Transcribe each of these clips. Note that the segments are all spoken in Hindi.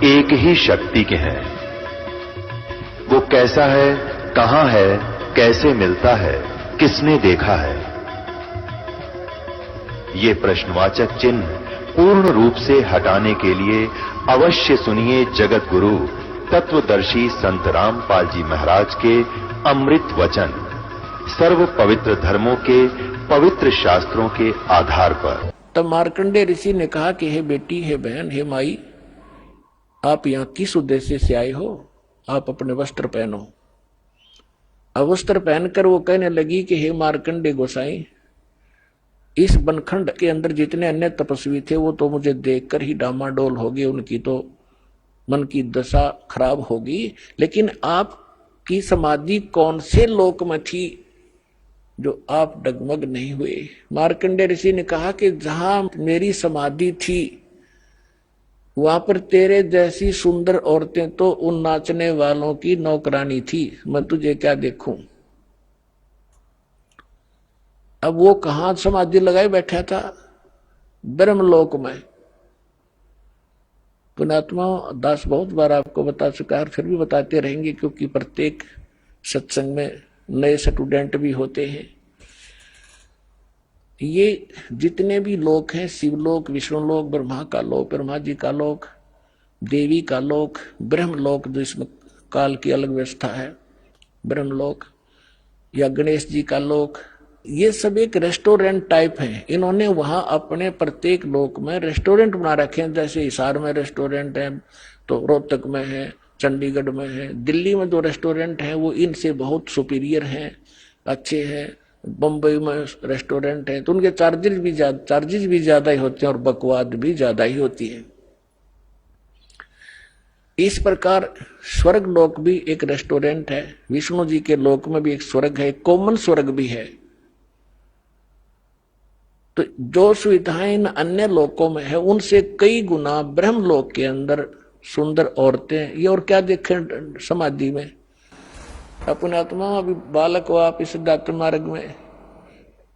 एक ही शक्ति के हैं। वो कैसा है, कहां है, कैसे मिलता है, किसने देखा है? ये प्रश्नवाचक चिन्ह पूर्ण रूप से हटाने के लिए अवश्य सुनिए जगत गुरु तत्वदर्शी संत रामपाल जी महाराज के अमृत वचन, सर्व पवित्र धर्मों के पवित्र शास्त्रों के आधार पर। तब मार्कंडेय ऋषि ने कहा कि हे बेटी, हे बहन, हे माई, आप यहां किस उद्देश्य से आए हो? आप अपने वस्त्र पहनो। अब वस्त्र पहनकर वो कहने लगी कि हे मार्कंडेय गोसाई, इस बनखंड के अंदर जितने अन्य तपस्वी थे वो तो मुझे देखकर ही डामाडोल हो गए, उनकी तो मन की दशा खराब होगी, लेकिन आपकी समाधि कौन से लोक में थी जो आप डगमग नहीं हुए? मार्कंडेय ऋषि ने कहा कि जहां मेरी समाधि थी वहां पर तेरे जैसी सुंदर औरतें तो उन नाचने वालों की नौकरानी थी, मैं तुझे क्या देखूं? अब वो कहां समाधि लगाए बैठा था? ब्रह्मलोक में। पुण्यात्मा दास बहुत बार आपको बता चुका है, फिर भी बताते रहेंगे, क्योंकि प्रत्येक सत्संग में नए स्टूडेंट भी होते हैं। ये जितने भी लोक हैं, शिवलोक, विष्णुलोक, ब्रह्मा का लोक, ब्रह्मा जी का लोक, देवी का लोक, ब्रह्मलोक जिसमें काल की अलग व्यवस्था है, ब्रह्मलोक, या गणेश जी का लोक, ये सब एक रेस्टोरेंट टाइप है। इन्होंने वहां अपने प्रत्येक लोक में रेस्टोरेंट बना रखे हैं। जैसे हिसार में रेस्टोरेंट है, तो रोहतक में है, चंडीगढ़ में है, दिल्ली में जो रेस्टोरेंट है वो इनसे बहुत सुपीरियर हैं, अच्छे हैं। बम्बई में रेस्टोरेंट है तो उनके चार्जेस भी ज्यादा ही होते हैं और बकवाद भी ज्यादा ही होती है। इस प्रकार स्वर्ग लोक भी एक रेस्टोरेंट है। विष्णु जी के लोक में भी एक स्वर्ग है, कॉमन स्वर्ग भी है। तो जो सुविधाएं इन अन्य लोकों में है उनसे कई गुना ब्रह्मलोक के अंदर सुंदर औरतें, ये और क्या देखें समाधि में। अपने आत्मा अभी बालक हो आप इस सिद्धार्थ मार्ग में,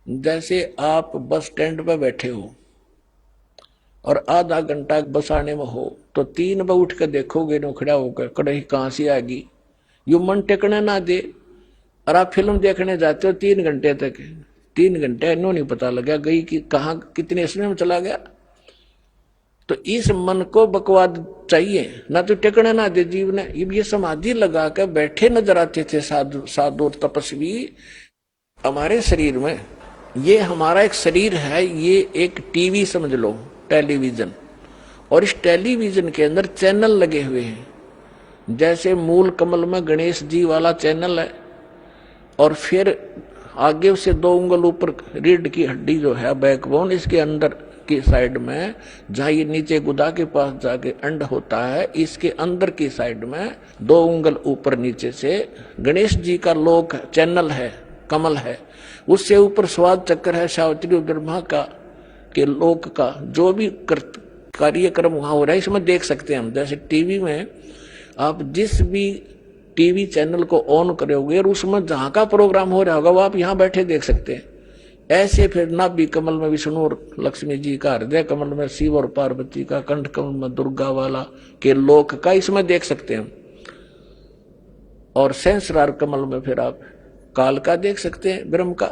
जैसे आप बस स्टैंड पर बैठे हो और आधा घंटा बस आने में हो तो 3 बजे उठ कर देखोगे, नो खड़ा होकर कड़ाही कहां से आ गई, यू मन टेकने ना दे। और आप फिल्म देखने जाते हो 3 घंटे तक, 3 घंटे इन्हों नहीं पता लगा गई कि कहां कितने समय में चला गया। तो इस मन को बकवाद चाहिए, ना तो टेकने ना दे जीव ने। ये समाधि लगा कर बैठे नजर आते थे साधु और तपस्वी हमारे शरीर में। ये हमारा एक शरीर है, ये एक टीवी समझ लो, टेलीविजन, और इस टेलीविजन के अंदर चैनल लगे हुए हैं। जैसे मूल कमल में गणेश जी वाला चैनल है, और फिर आगे से 2 उंगल ऊपर रीढ़ की हड्डी जो है, बैकबोन, इसके अंदर की साइड में जहां ये नीचे गुदा के पास जाके अंड होता है, इसके अंदर की साइड में 2 उंगल ऊपर नीचे से गणेश जी का लोक चैनल है, कमल है। उससे ऊपर स्वाद चक्र है, सावित्री ब्रह्मा का के लोक का जो भी कार्यक्रम वहां हो रहा है इसमें देख सकते हैं हम। जैसे टीवी में आप जिस भी टीवी चैनल को ऑन करोगे और उसमें जहां का प्रोग्राम हो रहा होगा वो आप यहां बैठे देख सकते हैं। ऐसे फिर नाभि कमल में विष्णु और लक्ष्मी जी का, हृदय कमल में शिव और पार्वती का, कंठ कमल में दुर्गा वाला के लोक का इसमें देख सकते हैं। और सहस्रार कमल में फिर आप काल का देख सकते हैं, ब्रह्म का।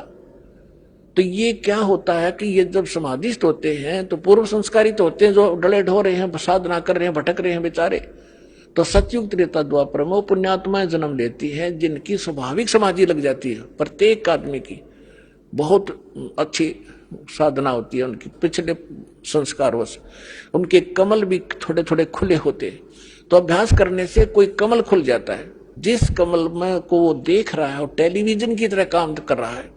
तो ये क्या होता है कि ये जब समाधिस्थ होते हैं तो पूर्व संस्कारित होते हैं, जो डले ढो रहे हैं, साधना कर रहे हैं, भटक रहे हैं बेचारे, तो सतयुग त्रेता द्वापर में पुण्यात्माएं जन्म लेती हैं जिनकी स्वाभाविक समाधि लग जाती है। प्रत्येक आदमी की बहुत अच्छी साधना होती है, उनकी पिछले संस्कारवश उनके कमल भी थोड़े थोड़े खुले होते हैं। तो अभ्यास करने से कोई कमल खुल जाता है। जिस कमल में को वो देख रहा है और टेलीविजन की तरह काम कर रहा है,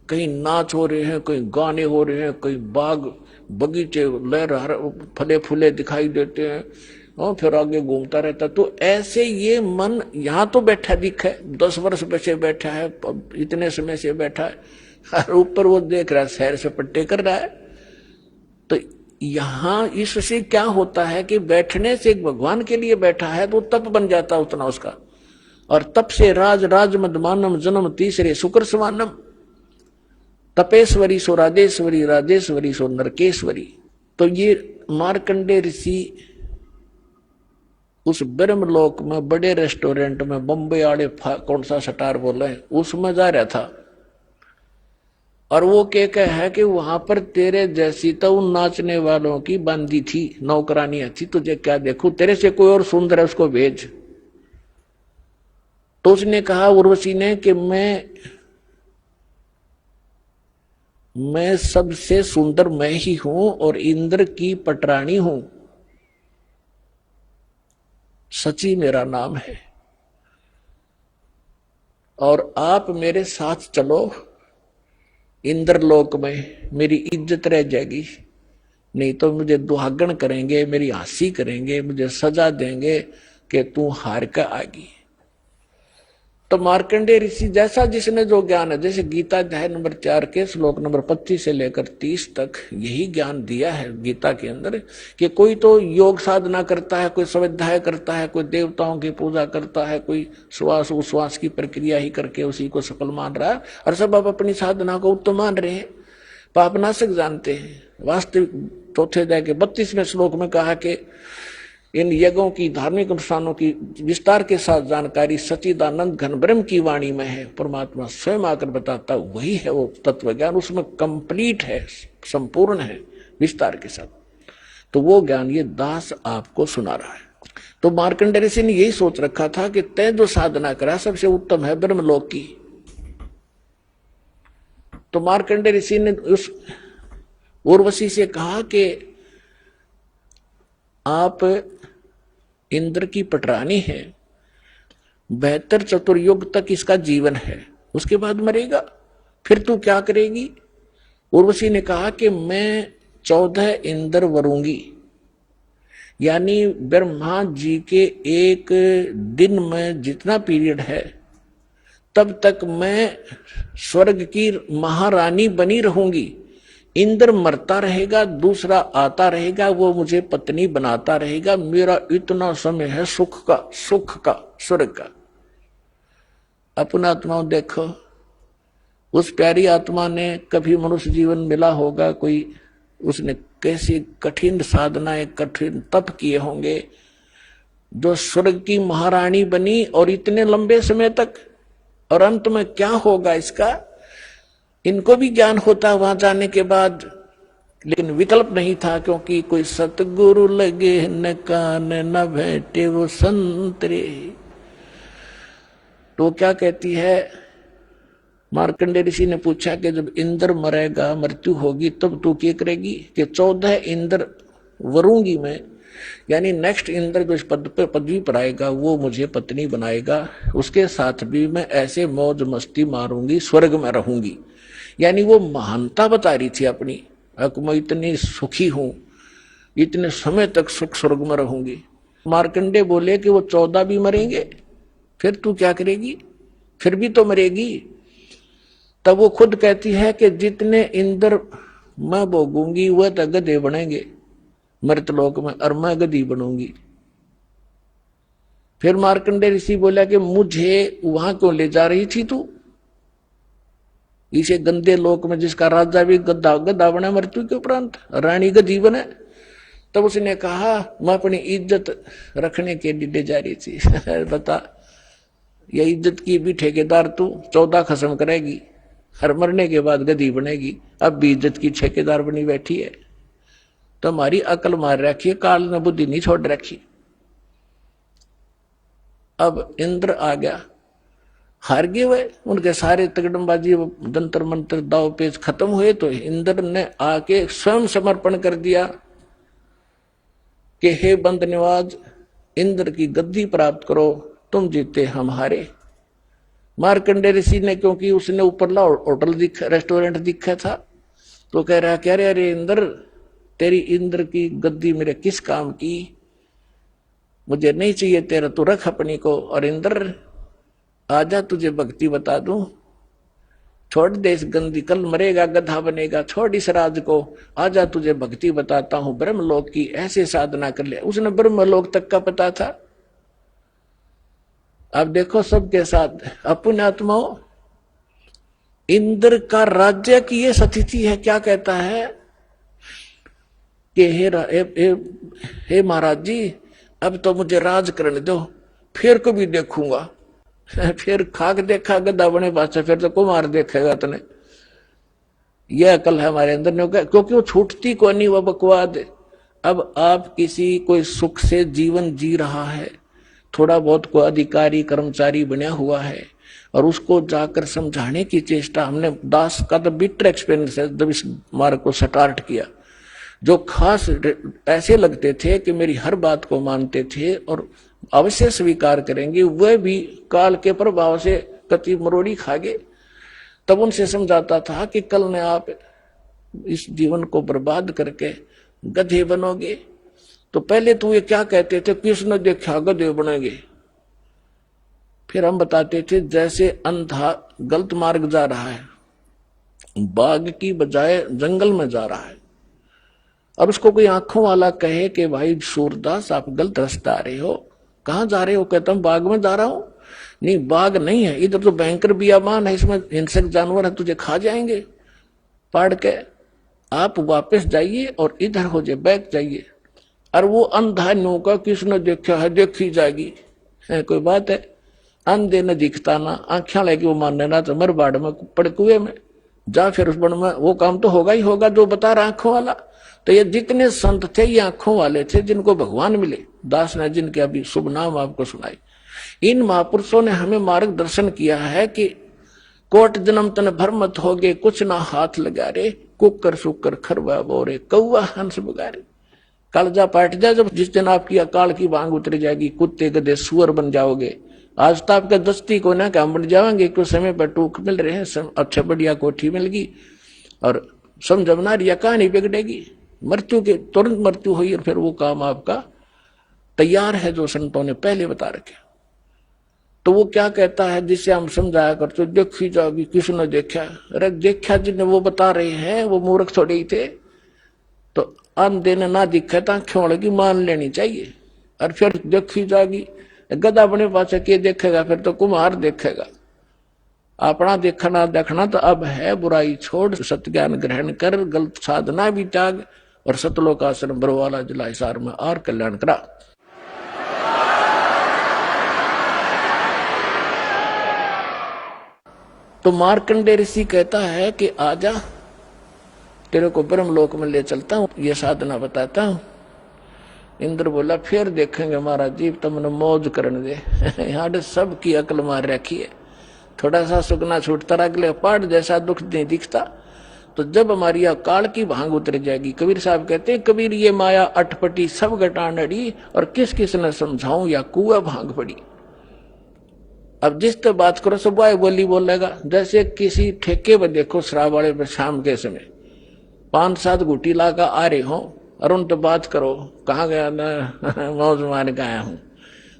कहीं नाच हो रहे हैं, कहीं गाने हो रहे हैं, कहीं बाग बगीचे लहर फले फूले दिखाई देते हैं, और फिर आगे घूमता रहता। तो ऐसे ये मन यहाँ तो बैठा दिखा है, 10 वर्ष से बैठा है, इतने समय से बैठा है, और ऊपर वो देख रहा है, शहर से पट्टे कर रहा है। तो यहाँ इससे क्या होता है कि बैठने से भगवान के लिए बैठा है तो तप बन जाता है उतना उसका। और तप से राज मदमानम जन्म तीसरे शुक्र समानम, तपेश्वरी सो राजेश्वरी, राजेश्वरी सो नरकेश्वरी। तो ये मार्कंडेय ऋषि उस ब्रह्मलोक में बड़े रेस्टोरेंट में बम्बई वाले कौन सा स्टार बोले उसमें जा रहा था, और वो कह है कि वहां पर तेरे जैसी तो उन नाचने वालों की बंदी थी, नौकरानियां थी, तुझे क्या देखूं, तेरे से कोई और सुंदर है उसको भेज। तो उसने कहा उर्वशी ने कि मैं सबसे सुंदर मैं ही हूं और इंद्र की पटरानी हूं, सची मेरा नाम है, और आप मेरे साथ चलो इंद्रलोक में, मेरी इज्जत रह जाएगी, नहीं तो मुझे दुहागन करेंगे, मेरी हंसी करेंगे, मुझे सजा देंगे कि तू हार कर आगी। तो मार्कंडेय ऋषि जैसा जिसने जो ज्ञान है, जैसे गीता अध्याय नंबर 4 के श्लोक नंबर 25 से लेकर 30 तक यही ज्ञान दिया है गीता के अंदर, कि कोई तो योग साधना करता है, कोई स्वाध्याय करता है, कोई देवताओं की पूजा करता है, कोई श्वास उश्वास की प्रक्रिया ही करके उसी को सफल मान रहा है, और सब अब अपनी साधना को उत्तम मान रहे हैं, पापनाशक जानते हैं। वास्तविक चौथे अध्याय के 32वें श्लोक में कहा कि इन यज्ञों की, धार्मिक अनुष्ठानों की विस्तार के साथ जानकारी सच्चिदानंद घन ब्रह्म की वाणी में है, परमात्मा स्वयं आकर बताता वही है वो तत्व ज्ञान, उसमें कंप्लीट है, संपूर्ण है विस्तार के साथ। तो वो ज्ञान ये दास आपको सुना रहा है। तो मार्कंडेय ऋषि ने यही सोच रखा था कि तय जो साधना करा सबसे उत्तम है ब्रह्मलोक की। तो मार्कंडेय ऋषि ने उस उर्वशी से कहा कि आप इंद्र की पटरानी है, 72 चतुर्युग तक इसका जीवन है, उसके बाद मरेगा, फिर तू क्या करेगी? उर्वशी ने कहा कि मैं 14 इंद्र वरूंगी, यानी ब्रह्मा जी के एक दिन में जितना पीरियड है तब तक मैं स्वर्ग की महारानी बनी रहूंगी। इंद्र मरता रहेगा, दूसरा आता रहेगा, वो मुझे पत्नी बनाता रहेगा, मेरा इतना समय है सुख का, स्वर्ग का। अपना आत्मा देखो, उस प्यारी आत्मा ने कभी मनुष्य जीवन मिला होगा, कोई उसने कैसी कठिन साधनाएं, कठिन तप किए होंगे, जो स्वर्ग की महारानी बनी और इतने लंबे समय तक, और अंत में क्या होगा इसका इनको भी ज्ञान होता वहां जाने के बाद, लेकिन विकल्प नहीं था, क्योंकि कोई सतगुरु लगे न कान न बैठे वो संतरे। तो क्या कहती है, मार्कंडेय ऋषि ने पूछा कि जब इंद्र मरेगा, मृत्यु होगी, तब तू क्या करेगी? कि 14 इंद्र वरूंगी मैं, यानी नेक्स्ट इंद्र जो इस पदवी पर आएगा वो मुझे पत्नी बनाएगा, उसके साथ भी मैं ऐसे मौज मस्ती मारूंगी, स्वर्ग में रहूंगी। यानी वो महानता बता रही थी अपनी, मैं इतनी सुखी हूं, इतने समय तक सुख स्वर्ग में रहूंगी। मार्कंडेय बोले कि वो 14 भी मरेंगे, फिर तू क्या करेगी? फिर भी तो मरेगी। तब वो खुद कहती है कि जितने इंद्र मैं भोगूंगी वह तो गधे बनेंगे मृतलोक में, और मैं गधी बनूंगी। फिर मार्कंडेय ऋषि बोला कि मुझे वहां क्यों ले जा रही थी तू, इसे गंदे लोक में जिसका राजा भी गधा बना मृत्यु के उपरांत, रानी गधी बने। तब उसने कहा मैं अपनी इज्जत रखने के लिए ले जा रही थी। बता, ये इज्जत की भी ठेकेदार तू 14 खत्म करेगी, हर मरने के बाद गधी बनेगी, अब भी इज्जत की ठेकेदार बनी बैठी है। तो हमारी अकल मार रखी है, काल ने बुद्धि नहीं छोड़ रखी। अब इंद्र आ गया, हार गए वे, उनके सारे तगड़मबाजी जंतर मंत्र दाव पेच खत्म हुए। तो इंद्र ने आके स्वयं समर्पण कर दिया कि हे बंद निवाज, इंद्र की गद्दी प्राप्त करो, तुम जीते हम हारे। मार्कंडेय ऋषि ने, क्योंकि उसने ऊपरला होटल रेस्टोरेंट दिखा था, तो कह रहा क्या रे, अरे इंद्र, तेरी इंद्र की गद्दी मेरे किस काम की, मुझे नहीं चाहिए तेरा, तू रख अपनी को। और इंद्र आजा तुझे भक्ति बता दूं, छोड़ दे इस गंदी, कल मरेगा गधा बनेगा, छोड़ इस राज को, आजा तुझे भक्ति बताता हूं ब्रह्मलोक की, ऐसे साधना कर ले। उसने ब्रह्मलोक तक का पता था। अब देखो सबके साथ अपने आत्माओं, इंद्र का राज्य की ये स्थिति है। क्या कहता है कि हे महाराज जी, अब तो मुझे राज करने दो, फिर कभी देखूंगा। फिर खाक देखा गधा बने बादशाह, फिर तो कुमार देखेगा तने। यह अकल है हमारे अंदर नहीं होगा, क्योंकि वो छूटती को नहीं, वो बकवाद है। अब आप किसी कोई सुख से जीवन जी रहा है, थोड़ा बहुत कोई अधिकारी कर्मचारी बना हुआ है, और उसको जाकर समझाने की चेष्टा, हमने दास का तो बिटर एक्सपीरियंस है जब इस मार्ग को स्टार्ट किया। जो खास ऐसे लगते थे कि मेरी हर बात को मानते थे और अवश्य स्वीकार करेंगे, वह भी काल के प्रभाव से कति मरोड़ी खा गए। तब उनसे समझाता था कि कल ने आप इस जीवन को बर्बाद करके गधे बनोगे। तो पहले तो ये क्या कहते थे, किसने देखा गधे बनेंगे। फिर हम बताते थे जैसे अंधा गलत मार्ग जा रहा है, बाग की बजाय जंगल में जा रहा है, और उसको कोई आंखों वाला कहे कि भाई सूरदास आप गलत रास्ते आ रहे हो, कहाँ जा रहे हो, कहता हूं बाग में जा रहा हूं। नहीं, बाग नहीं है, इधर तो भयंकर बियाबान है, इसमें हिंसक जानवर है, तुझे खा जाएंगे पाड़ के, आप वापस जाइए और इधर हो जाए, बैठ जाइए। और वो अंधा नो का किसने देखा है, देखी जाएगी, है कोई बात है। अंधे न दिखता ना, आंखें लेके वो मानने ना, तो मर बाड़ में पड़ कुएं में जा, फिर उस बड़ में वो काम तो होगा ही होगा जो बता रहा आंखों वाला। तो ये जितने संत थे ये आंखों वाले थे, जिनको भगवान मिले, दास ने जिनके अभी शुभ नाम आपको सुनाई। इन महापुरुषों ने हमें मार्गदर्शन किया है कि कोट जन्म तन भर मत होगे, कुछ ना हाथ लगा रे, कुकर सुकर खरवा बोरे, कौआ हंस बगारे। कालजा पाट जा जब, जिस दिन आपकी अकाल की बांग उतर जाएगी, कुत्ते गधे सुअर बन जाओगे। आज तो आपका दस्ती को ना काम बन जाएंगे, कुछ समय पर टूक मिल रहे हैं, अच्छा बढ़िया कोठी मिल गई और समझना रिया कहानी बिगड़ेगी, मृत्यु के तुरंत मृत्यु हुई और फिर वो काम आपका तैयार है जो संतों ने पहले बता रखे। तो वो क्या कहता है जिसे हम समझाया करते, देखी जाओगी किसने देखा। अरे देखा जिन्हें वो बता रहे हैं, वो मूर्ख थोड़े ही थे। तो अंधे ने ना दिखा था, आंखों की मान लेनी चाहिए। और फिर देखी जाएगी, गधा बने पास के देखेगा, फिर तो कुम्हार देखेगा। अपना देखना देखना तो अब है, बुराई छोड़ सत्य ज्ञान ग्रहण कर, गलत साधना भी त्याग, और सतलोक आश्रम बरवाला जिला हिसार में और कल्याण करा। तो मार्कंडे ऋषि कहता है कि आजा, तेरे को ब्रह्मलोक में ले चलता हूं, ये साधना बताता हूं। इंद्र बोला फिर देखेंगे महाराज जी, तुमने मौज करने दे। यहाँ सब की अकल मार रखी है, थोड़ा सा सुगना छूटता अगले पहाड़ जैसा दुख नहीं दिखता। तो जब हमारी अकाल की भांग उतर जाएगी, कबीर साहब कहते हैं, कबीर ये माया अटपटी सब घटान अड़ी, और किस किस ने समझाऊं या कुआ भांग पड़ी। अब जिस तो बात करो सब वाय बोली बोलेगा। जैसे किसी ठेके पर देखो शराब वाले पर शाम के समय 5-7 घुटी ला कर आ रहे हो, और उन तो बात करो कहाँ गया ना, मौज मार के आया हूँ।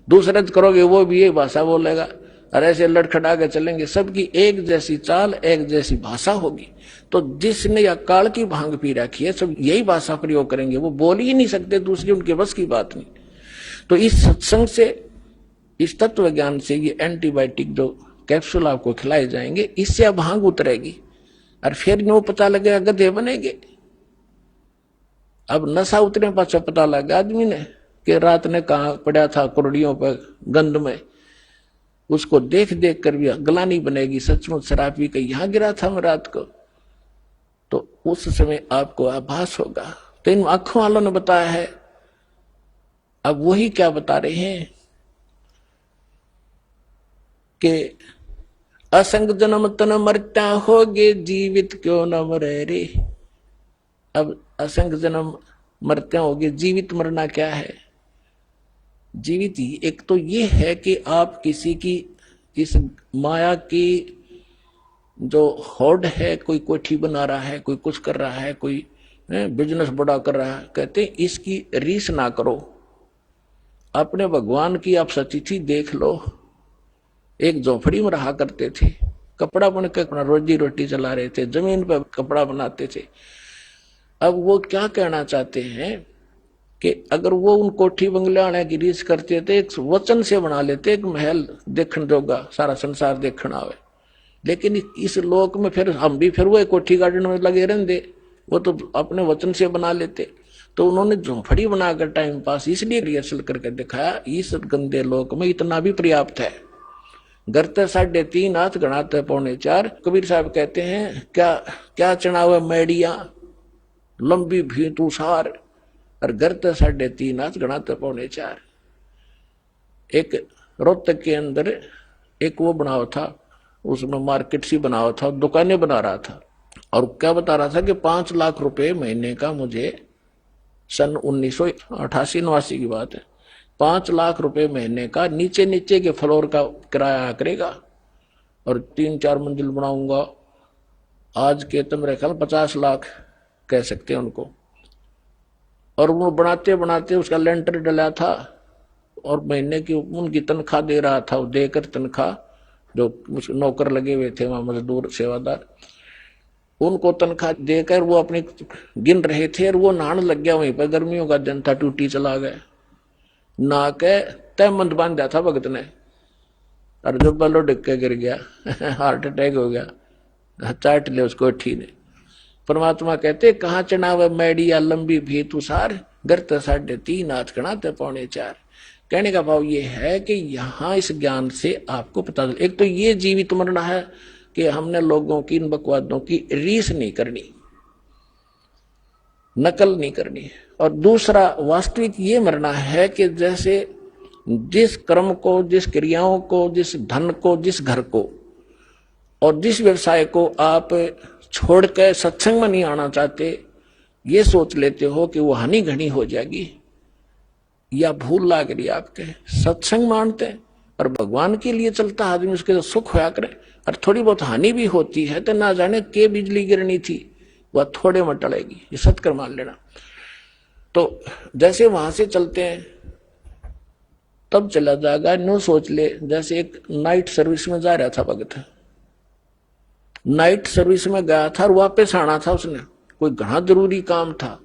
दूसरे करोगे वो भी यही भाषा बोलेगा, और ऐसे लड़खड़ा के चलेंगे। सबकी एक जैसी चाल, एक जैसी भाषा होगी। तो जिसने या काल की भांग पी रखी है, सब यही भाषा प्रयोग करेंगे, वो बोल ही नहीं सकते, दूसरी उनके बस की बात नहीं। तो इस सत्संग से, इस तत्व ज्ञान से, ये एंटीबायोटिक जो कैप्सूल आपको खिलाए जाएंगे, इससे अब भांग उतरेगी, और फिर नो पता लगेगा गधे बनेंगे। अब नशा उतरे पाछा पता लगा आदमी ने कि रात ने कहा पड़ा था कुरड़ियों पर गंध में, उसको देख देख कर भी गलानी बनेगी, सचमुच शराब पी के यहाँ गिरा था मैं रात को। तो उस समय आपको आभास होगा। तो इन आंखों वालों ने बताया है। अब वही क्या बता रहे हैं कि असंग जन्म तन मरता होगे, जीवित क्यों न मरे रे। अब असंग जन्म मरते होगे, जीवित मरना क्या है। जीवित ही एक तो ये है कि आप किसी की इस माया की जो होड़ है, कोई कोठी बना रहा है, कोई कुछ कर रहा है, कोई बिजनेस बड़ा कर रहा है, कहते इसकी रीस ना करो। अपने भगवान की आप सतिथि देख लो। एक झोपड़ी में रहा करते थे, कपड़ा बन के अपना रोजी रोटी चला रहे थे, जमीन पर कपड़ा बनाते थे। अब वो क्या कहना चाहते हैं कि अगर वो उन कोठी बंगले आने की रीस करते थे, एक वचन से बना लेते, एक महल देखने जोगा, सारा संसार देखना आवे। लेकिन इस लोक में फिर हम भी फिर वो कोठी गार्डन में लगे रहते, वो तो अपने वचन से बना लेते। तो उन्होंने झोंपड़ी बनाकर टाइम पास इसलिए रिहर्सल करके दिखाया, इस गंदे लोक में इतना भी पर्याप्त है। घर ते 3.5 हाथ, गणाते 3.25। कबीर साहब कहते हैं क्या क्या चढ़ावे मैडिया लंबी भी तुषार, और घर ते 3.5 हाथ, गणाते 3.25। एक रोहतक के अंदर एक वो बनावा था, उसमें मार्केट सी बनावा था, दुकानें बना रहा था, और क्या बता रहा था कि 5 लाख रुपए महीने का मुझे, सन 1988-89 की बात है, 5 लाख रुपए महीने का नीचे नीचे के फ्लोर का किराया करेगा, और 3-4 मंजिल बनाऊंगा। आज के तो मेरे ख्याल 50 लाख कह सकते हैं उनको। और वो बनाते बनाते उसका लेंटर डला था, और महीने की उनकी तनख्वाह दे रहा था, वो देकर तनख्वाह, जो नौकर लगे हुए थे वहां मजदूर सेवादार, उनको तनख्वाह देकर वो अपनी गिन रहे थे, और वो नहाने लग गया वहीं पर। गर्मियों का दिन था, टूटी चला गया, ना के तहमंद बांधा था भगत ने, और जब बलो डिग के गिर गया हार्ट अटैक हो गया, चाट ले उसको अठी ने। परमात्मा कहते कहाँ चढ़ावे मैडिया लंबी भी तुषार, घर ते 3.5 हाथ, गणाते 3.25। कहने का भाव ये है कि यहाँ इस ज्ञान से आपको पता चल, एक तो ये जीवित मरना है कि हमने लोगों की इन बकवादों की रीस नहीं करनी, नकल नहीं करनी, और दूसरा वास्तविक ये मरना है कि जैसे जिस कर्म को, जिस क्रियाओं को, जिस धन को, जिस घर को और जिस व्यवसाय को आप छोड़ के सत्संग में नहीं आना चाहते, ये सोच लेते हो कि वो हानि घनी हो जाएगी, या भूल लाग रही आपके, सत्संग मानते हैं और भगवान के लिए चलता आदमी, उसके तो सुख होया करे, और थोड़ी बहुत हानि भी होती है तो ना जाने के बिजली गिरनी थी, वह थोड़े में टलेगी, ये सत्कर मान लेना। तो जैसे वहां से चलते हैं तब चला जाएगा। नो सोच ले, जैसे एक नाइट सर्विस में जा रहा था भगत, नाइट सर्विस में गया था और वापस आना था उसने, कोई घना जरूरी काम था,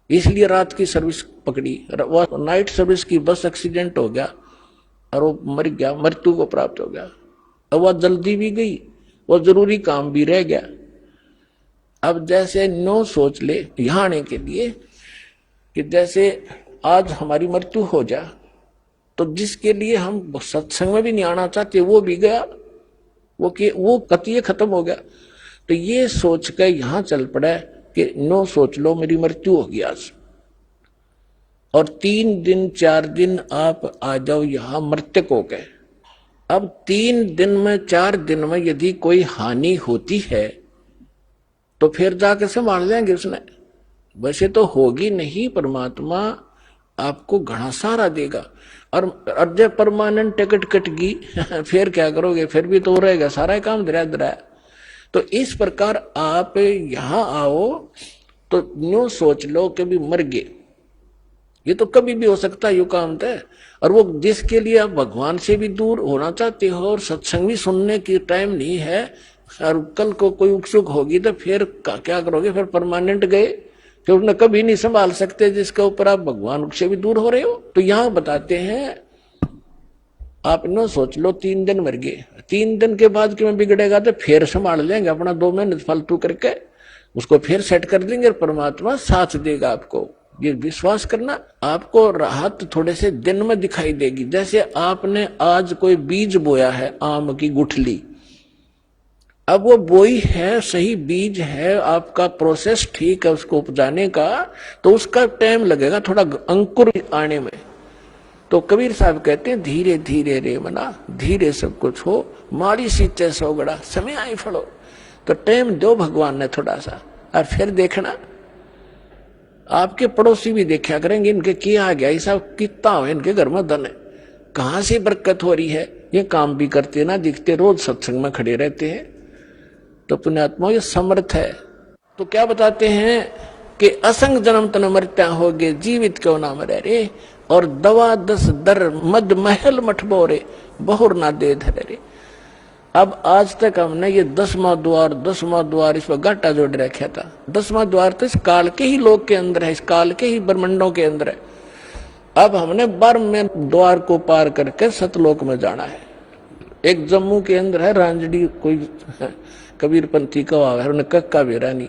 इसलिए रात की सर्विस पकड़ी। वो नाइट सर्विस की बस एक्सीडेंट हो गया और वो मर गया, मृत्यु को प्राप्त हो गया। अब वह जल्दी भी गई, वो जरूरी काम भी रह गया। अब जैसे नो सोच ले यहां आने के लिए कि जैसे आज हमारी मृत्यु हो जाए, तो जिसके लिए हम सत्संग में भी नहीं आना चाहते वो भी गया, वो कतिये खत्म हो गया। तो ये सोच कर यहां चल पड़ा कि नो सोच लो मेरी मृत्यु होगी आज, और 3 दिन 4 दिन आप आ जाओ यहां मृतक हो गए। अब 3 दिन में 4 दिन में यदि कोई हानि होती है तो फिर जाके संभाल लेंगे उसने, वैसे तो होगी नहीं, परमात्मा आपको घना सारा देगा। और जब परमानेंट टिकट कटगी फिर क्या करोगे, फिर भी तो रहेगा सारा काम दरा। तो इस प्रकार आप यहां आओ तो यूं सोच लो कि भी मर गए, ये तो कभी भी हो सकता है, यू काम है। और वो जिसके लिए आप भगवान से भी दूर होना चाहते हो और सत्संग भी सुनने की टाइम नहीं है, और कल को कोई उत्सुक होगी तो फिर क्या करोगे, फिर परमानेंट गए, फिर उन्हें कभी नहीं संभाल सकते, जिसके ऊपर आप भगवान से भी दूर हो रहे हो। तो यहां बताते हैं आप न सोच लो 3 दिन मर गए, 3 दिन के बाद क्यों बिगड़ेगा तो फिर संभाल लेंगे, अपना 2 महीने फालतू करके उसको फिर सेट कर देंगे, और परमात्मा साथ देगा आपको। ये विश्वास करना, आपको राहत थोड़े से दिन में दिखाई देगी। जैसे आपने आज कोई बीज बोया है, आम की गुठली, अब वो बोई है, सही बीज है, आपका प्रोसेस ठीक है उसको उपजाने का, तो उसका टाइम लगेगा थोड़ा अंकुर आने में। तो कबीर साहब कहते हैं धीरे धीरे रे मना, धीरे सब कुछ हो, मारी सींचे सोगड़ा, समय आई फड़ो। तो टाइम दो भगवान ने थोड़ा सा, और फिर देखना आपके पड़ोसी भी देखा करेंगे, इनके किया आ गया ऐसा कितना हो, इनके घर में धन है, कहां से बरकत हो रही है, ये काम भी करते ना दिखते, रोज सत्संग में खड़े रहते हैं। तो पुण्यात्मा ये समर्थ है। तो क्या बताते हैं कि असंग जन्म तन मरत्या हो गए, जीवित क्यों ना मरे रे, और दवा 10 दर मद महल मठ बोरे, बहुर ना दे धरे रे। अब आज तक हमने ये 10वां द्वार इस पर घाटा जोड़ रखा था। 10वां द्वार तो इस काल के ही लोक के अंदर है, इस काल के ही ब्रह्मंडों के अंदर है। अब हमने 12वें द्वार को पार करके सतलोक में जाना है। एक जम्मू के अंदर है रांजड़ी, कोई कबीरपंथी का है, उन्हें कक्का बेरानी,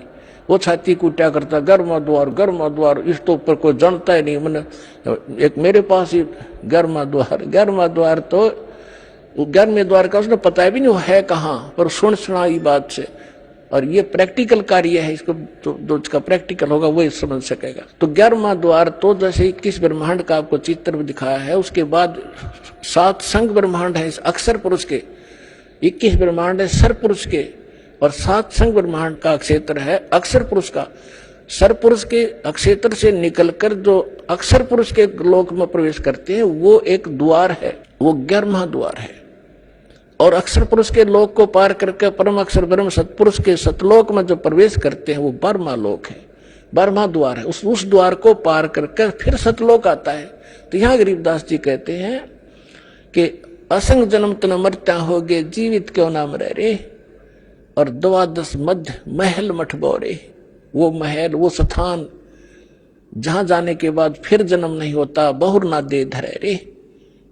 वो छाती कूटा करता, गर्मा द्वार, इस तो ऊपर कोई जानता ही नहीं। मैंने एक मेरे पास ही गर्मा द्वार तो ग्यारहवें द्वार का उसने पता भी नहीं वो है कहाँ, पर सुनाई बात से। और ये प्रैक्टिकल कार्य है, इसको जो इसका प्रैक्टिकल होगा वही समझ सकेगा। तो 11वां द्वार तो जैसे 21 ब्रह्मांड का आपको चित्र में दिखाया है, उसके बाद 7 संग ब्रह्मांड है इस अक्षर पुरुष के, 21 ब्रह्मांड है सर पुरुष के, और 7 संग ब्रह्मांड का क्षेत्र है अक्षर पुरुष का। सर पुरुष के अक्षेत्र से निकलकर जो अक्षर पुरुष के लोक में प्रवेश करते हैं वो एक द्वार है, वो 11वां द्वार है। और अक्षर पुरुष के लोक को पार करके परम अक्षर ब्रह्म सतपुरुष के सतलोक में जो प्रवेश करते हैं वो 12वां लोक है, 12वां द्वार है। उस द्वार को पार करके फिर सतलोक आता है। तो यहाँ गरीबदास जी कहते हैं कि असंग जन्म तन मरता होगे, जीवित क्यों नाम रह रे, और 12 मध्य महल मठ बोरे। वो महल, वो स्थान जहां जाने के बाद फिर जन्म नहीं होता, बहुर ना दे धरे रे।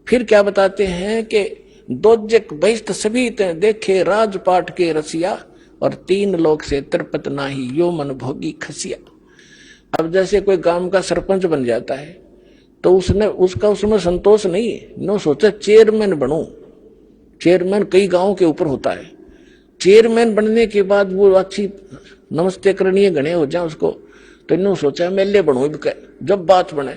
फिर क्या बताते हैं कि दोजक बहिष्ट सभी देखे राजपाट के रसिया, और 3 लोक से तिरपत नाही यो मन भोगी खसिया। अब जैसे कोई गांव का सरपंच बन जाता है तो उसमें संतोष नहीं है, नो सोचा चेयरमैन बनूं। चेयरमैन कई गांव के ऊपर होता है। चेयरमैन बनने के बाद वो अच्छी नमस्ते करणीय गणे हो जाए उसको, तो इन्होंने सोचा एमएलए बनूं। जब बात बने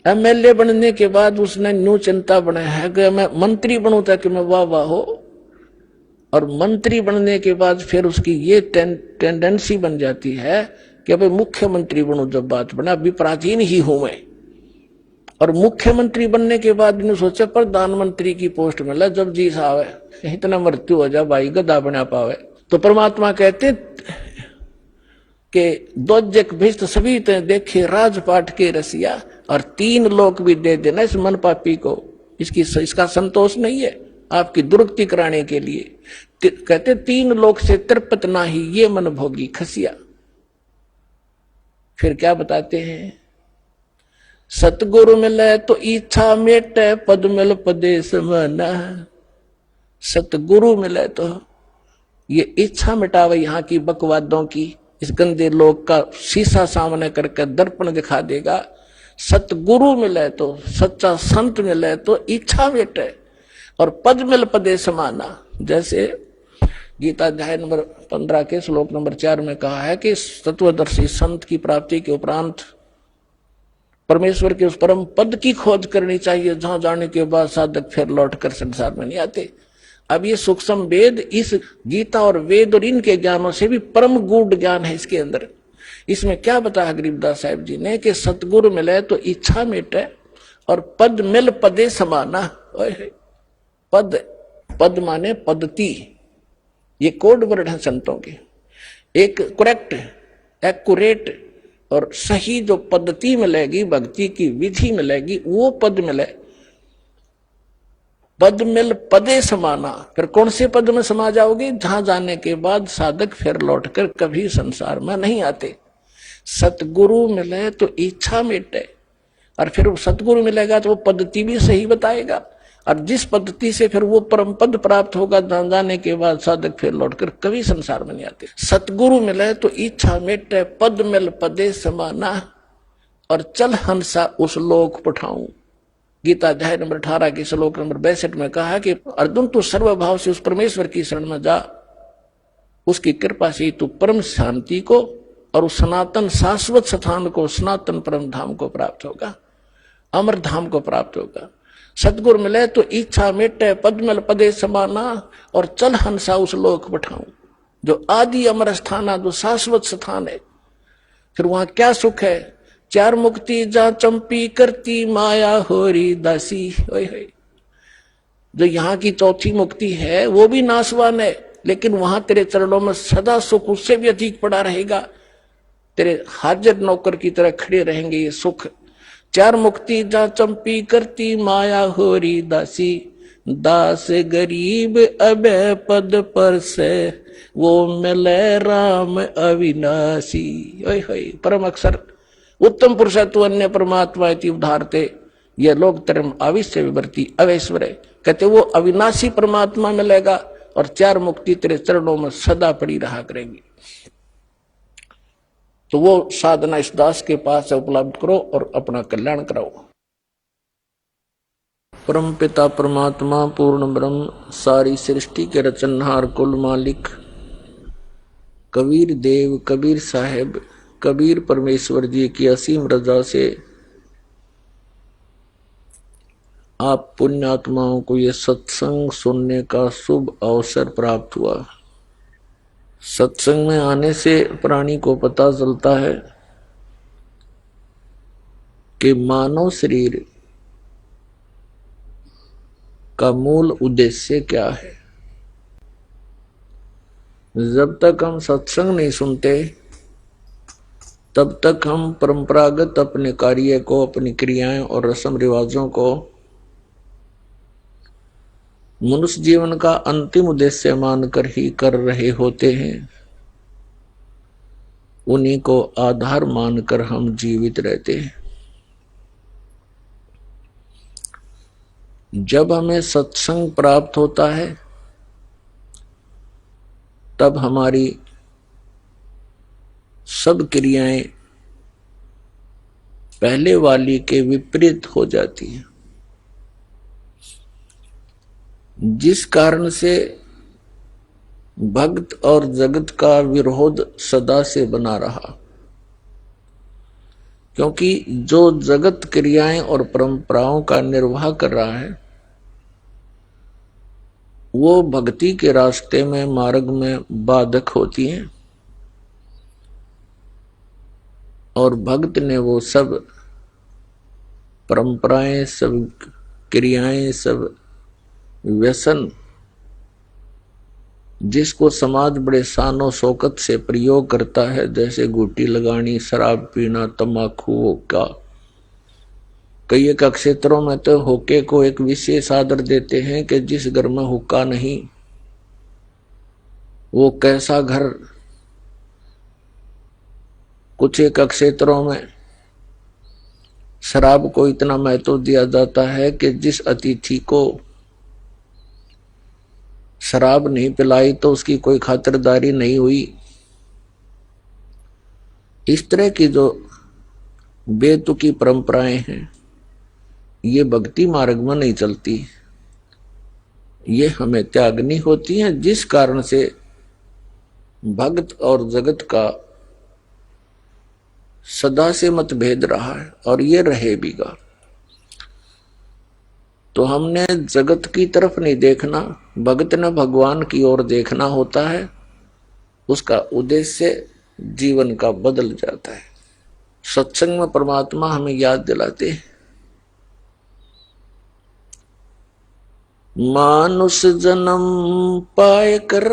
एमएलए बनने के बाद उसने न्यू चिंता बनाया है कि मैं मंत्री बनूं ताकि मैं वाह हो। और मंत्री बनने के बाद फिर उसकी ये टेंडेंसी बन जाती है कि भाई मुख्यमंत्री बनूं। जब बात बना, अभी प्राचीन ही हूं मैं। और मुख्यमंत्री बनने के बाद इन्होंने सोचा प्रधानमंत्री की पोस्ट मिला, जब जी साहब इतना मृत्यु हो जाए भाई गदा बना पावे। तो परमात्मा कहते कि दोजक भिष्ट सभी देखे राजपाट के रसिया, और 3 लोक भी दे देना इस मन पापी को। इसका संतोष नहीं है आपकी दुर्गति कराने के लिए। कहते 3 लोक से तिरपत नाही ये मन भोगी खसिया। फिर क्या बताते हैं, सतगुरु मिले तो इच्छा मेटे, पद मिल पदेश मना। सतगुरु मिले तो ये इच्छा मिटावे यहाँ की बकवादों की, इस गंदे लोक का शीशा सामने करके दर्पण दिखा देगा। सतगुरु मिले तो, सच्चा संत मिले तो इच्छा मिटे, और पद मिल पदे समाना। जैसे गीता अध्याय नंबर 15 के श्लोक नंबर 4 में कहा है कि तत्वदर्शी संत की प्राप्ति के उपरांत परमेश्वर के उस परम पद की खोज करनी चाहिए, जहां जाने के बाद साधक फिर लौट कर संसार में नहीं आते। अब ये सूक्ष्म वेद इस गीता और वेद और इनके ज्ञानों से भी परम गूढ़ ज्ञान है इसके अंदर। इसमें क्या बताया गरीबदास साहिब जी ने कि सतगुरु मिले तो इच्छा मिटे, और पद मिल पदे समाना। पद माने पद्धति, ये कोड वर्ड है संतों के। एक करेक्ट, एक्यूरेट और सही जो पद्धति मिलेगी, भक्ति की विधि मिलेगी, वो पद मिले। पद मिल पदे समाना। फिर कौन से पद में समा जाओगे, जहां जाने के बाद साधक फिर लौटकर कभी संसार में नहीं आते। सतगुरु मिले तो इच्छा मिटे, और फिर सतगुरु मिलेगा तो वो पद्धति भी सही बताएगा, और जिस पद्धति से फिर वो परम पद प्राप्त होगा, जहां जाने के बाद साधक फिर लौटकर कभी संसार में नहीं आते। सतगुरु मिले तो इच्छा मिटे, पद मिल पदे समाना, और चल हंसा उस लोक पठाऊं। गीता अध्याय नंबर 18 के श्लोक नंबर 62 में कहा कि अर्जुन तू सर्वभाव से उस परमेश्वर की शरण में जा, उसकी कृपा से तू परम शांति को और उस सनातन शाश्वत स्थान को, सनातन परम धाम को प्राप्त होगा, अमर धाम को प्राप्त होगा। सतगुरु मिले तो इच्छा मिटे, पद मिल पदे समाना, और चल हंसा उस लोक पठाऊं, जो आदि अमर स्थान है, जो शाश्वत स्थान है। फिर वहां क्या सुख है, 4 मुक्ति जा चंपी करती माया होरी दासी। जो यहाँ की 4थी मुक्ति है वो भी नाशवान है, लेकिन वहां तेरे चरणों में सदा सुख उससे भी अधिक पड़ा रहेगा। तेरे हाजिर नौकर की तरह खड़े रहेंगे ये सुख। 4 मुक्ति जा चंपी करती माया होरी दासी, दास गरीब अभय पद पर से वो मिले राम अविनाशी। परम अक्षर उत्तम पुरुषत्व अन्य परमात्मा इति उद्धारते, ये लोग तरम आविश्य विवर्ती अवैश्वर। कहते वो अविनाशी परमात्मा मिलेगा, और 4 मुक्ति तेरे चरणों में सदा पड़ी रहा करेंगी। तो वो साधना इस दास के पास है, उपलब्ध करो और अपना कल्याण कराओ। परम पिता परमात्मा पूर्ण ब्रह्म सारी सृष्टि के रचनहार कुल मालिक कबीर देव कबीर साहेब कबीर परमेश्वर जी की असीम रजा से आप पुण्यात्माओं को ये सत्संग सुनने का शुभ अवसर प्राप्त हुआ। सत्संग में आने से प्राणी को पता चलता है कि मानव शरीर का मूल उद्देश्य क्या है। जब तक हम सत्संग नहीं सुनते तब तक हम परंपरागत अपने कार्य को, अपनी क्रियाएं और रस्म रिवाजों को मनुष्य जीवन का अंतिम उद्देश्य मानकर ही कर रहे होते हैं। उन्हीं को आधार मानकर हम जीवित रहते हैं। जब हमें सत्संग प्राप्त होता है तब हमारी सब क्रियाएं पहले वाली के विपरीत हो जाती हैं, जिस कारण से भक्त और जगत का विरोध सदा से बना रहा। क्योंकि जो जगत क्रियाएं और परंपराओं का निर्वाह कर रहा है वो भक्ति के रास्ते में, मार्ग में बाधक होती हैं, और भक्त ने वो सब परंपराएं, सब क्रियाएं, सब व्यसन जिसको समाज बड़े शानो शौकत से प्रयोग करता है, जैसे गुटी लगानी, शराब पीना, तंबाकू, हुक्का। कई एक क्षेत्रों में तो हुक्के को एक विशेष आदर देते हैं कि जिस घर में हुक्का नहीं वो कैसा घर। कुछ एक क्षेत्रों में शराब को इतना महत्व दिया जाता है कि जिस अतिथि को शराब नहीं पिलाई तो उसकी कोई खातिरदारी नहीं हुई। इस तरह की जो बेतुकी परंपराएं हैं ये भक्ति मार्ग में नहीं चलती, ये हमें त्यागनी होती हैं, जिस कारण से भक्त और जगत का सदा से मतभेद रहा है और ये रहेगा। तो हमने जगत की तरफ नहीं देखना, भक्त ने भगवान की ओर देखना होता है। उसका उद्देश्य जीवन का बदल जाता है। सत्संग में परमात्मा हमें याद दिलाते हैं, मानुष जन्म पाए कर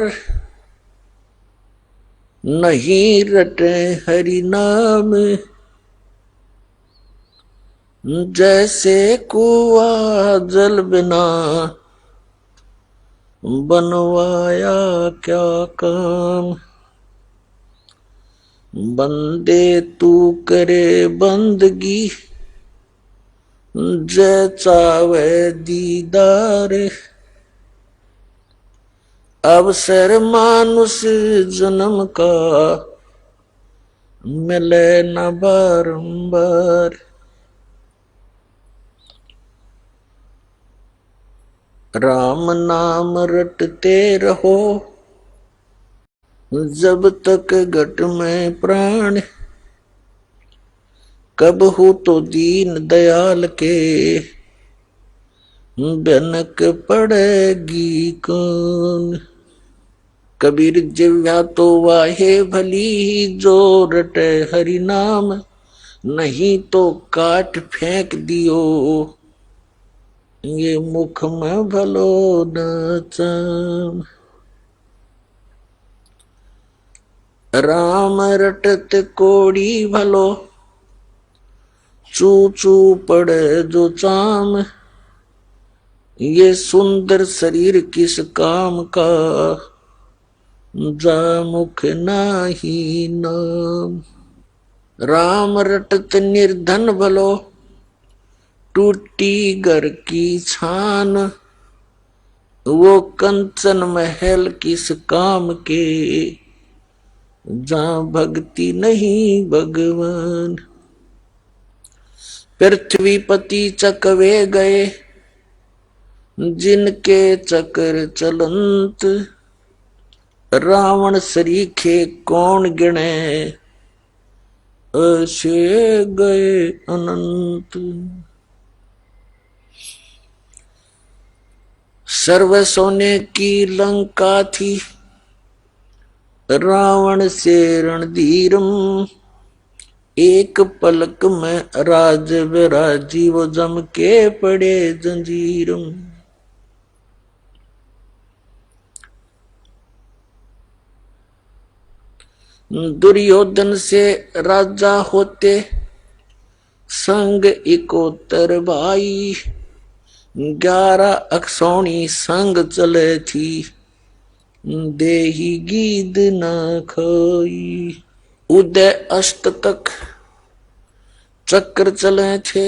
नहीं रटे हरि नाम, जैसे कुआं जल बिना बनवाया क्या काम। बंदे तू करे बंदगी जय चावे दीदार, अवसर मानुष जन्म का मिले न बारंबार। राम नाम रटते रहो जब तक घट में प्राण, कब हो तो दीन दयाल के बनक पड़ेगी कौन। कबीर जिव्या तो वाहे भली जो रटे हरि नाम, नहीं तो काट फेंक दियो ये मुख में भलो न चाम। राम रटत कोड़ी भलो चू चू पड़े जो चाम, ये सुंदर शरीर किस काम का जा मुख नाही नाम। राम रटत निर्धन भलो टूटी घर की छान, वो कंचन महल किस काम के जहां भक्ति नहीं भगवान। पृथ्वीपति चकवे गए जिनके चक्र चलंत, रावण सरीखे कौन गिने ऐसे गए अनंत। सर्व सोने की लंका थी रावण से रणधीरम, एक पलक में राज विराजी वो जम के पड़े जंजीरम। दुर्योधन से राजा होते संग इकोतर भाई, 11 अक्षौणी संग चले थी देही गीद न खाई। उदय अस्त तक चक्र चले थे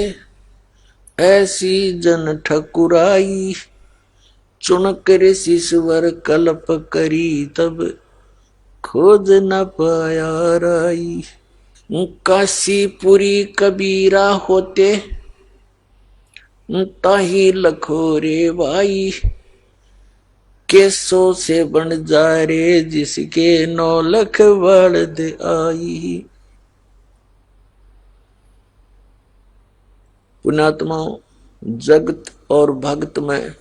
ऐसी जन ठकुराई, चुनक ऋषिश्वर कल्प करी तब खोज न पाया राई। काशीपुरी कबीरा होते ताही लखोरे भाई, केसो से बन जा रे जिसके 9 लख बलद आई। पुण्यात्माओं, जगत और भक्त में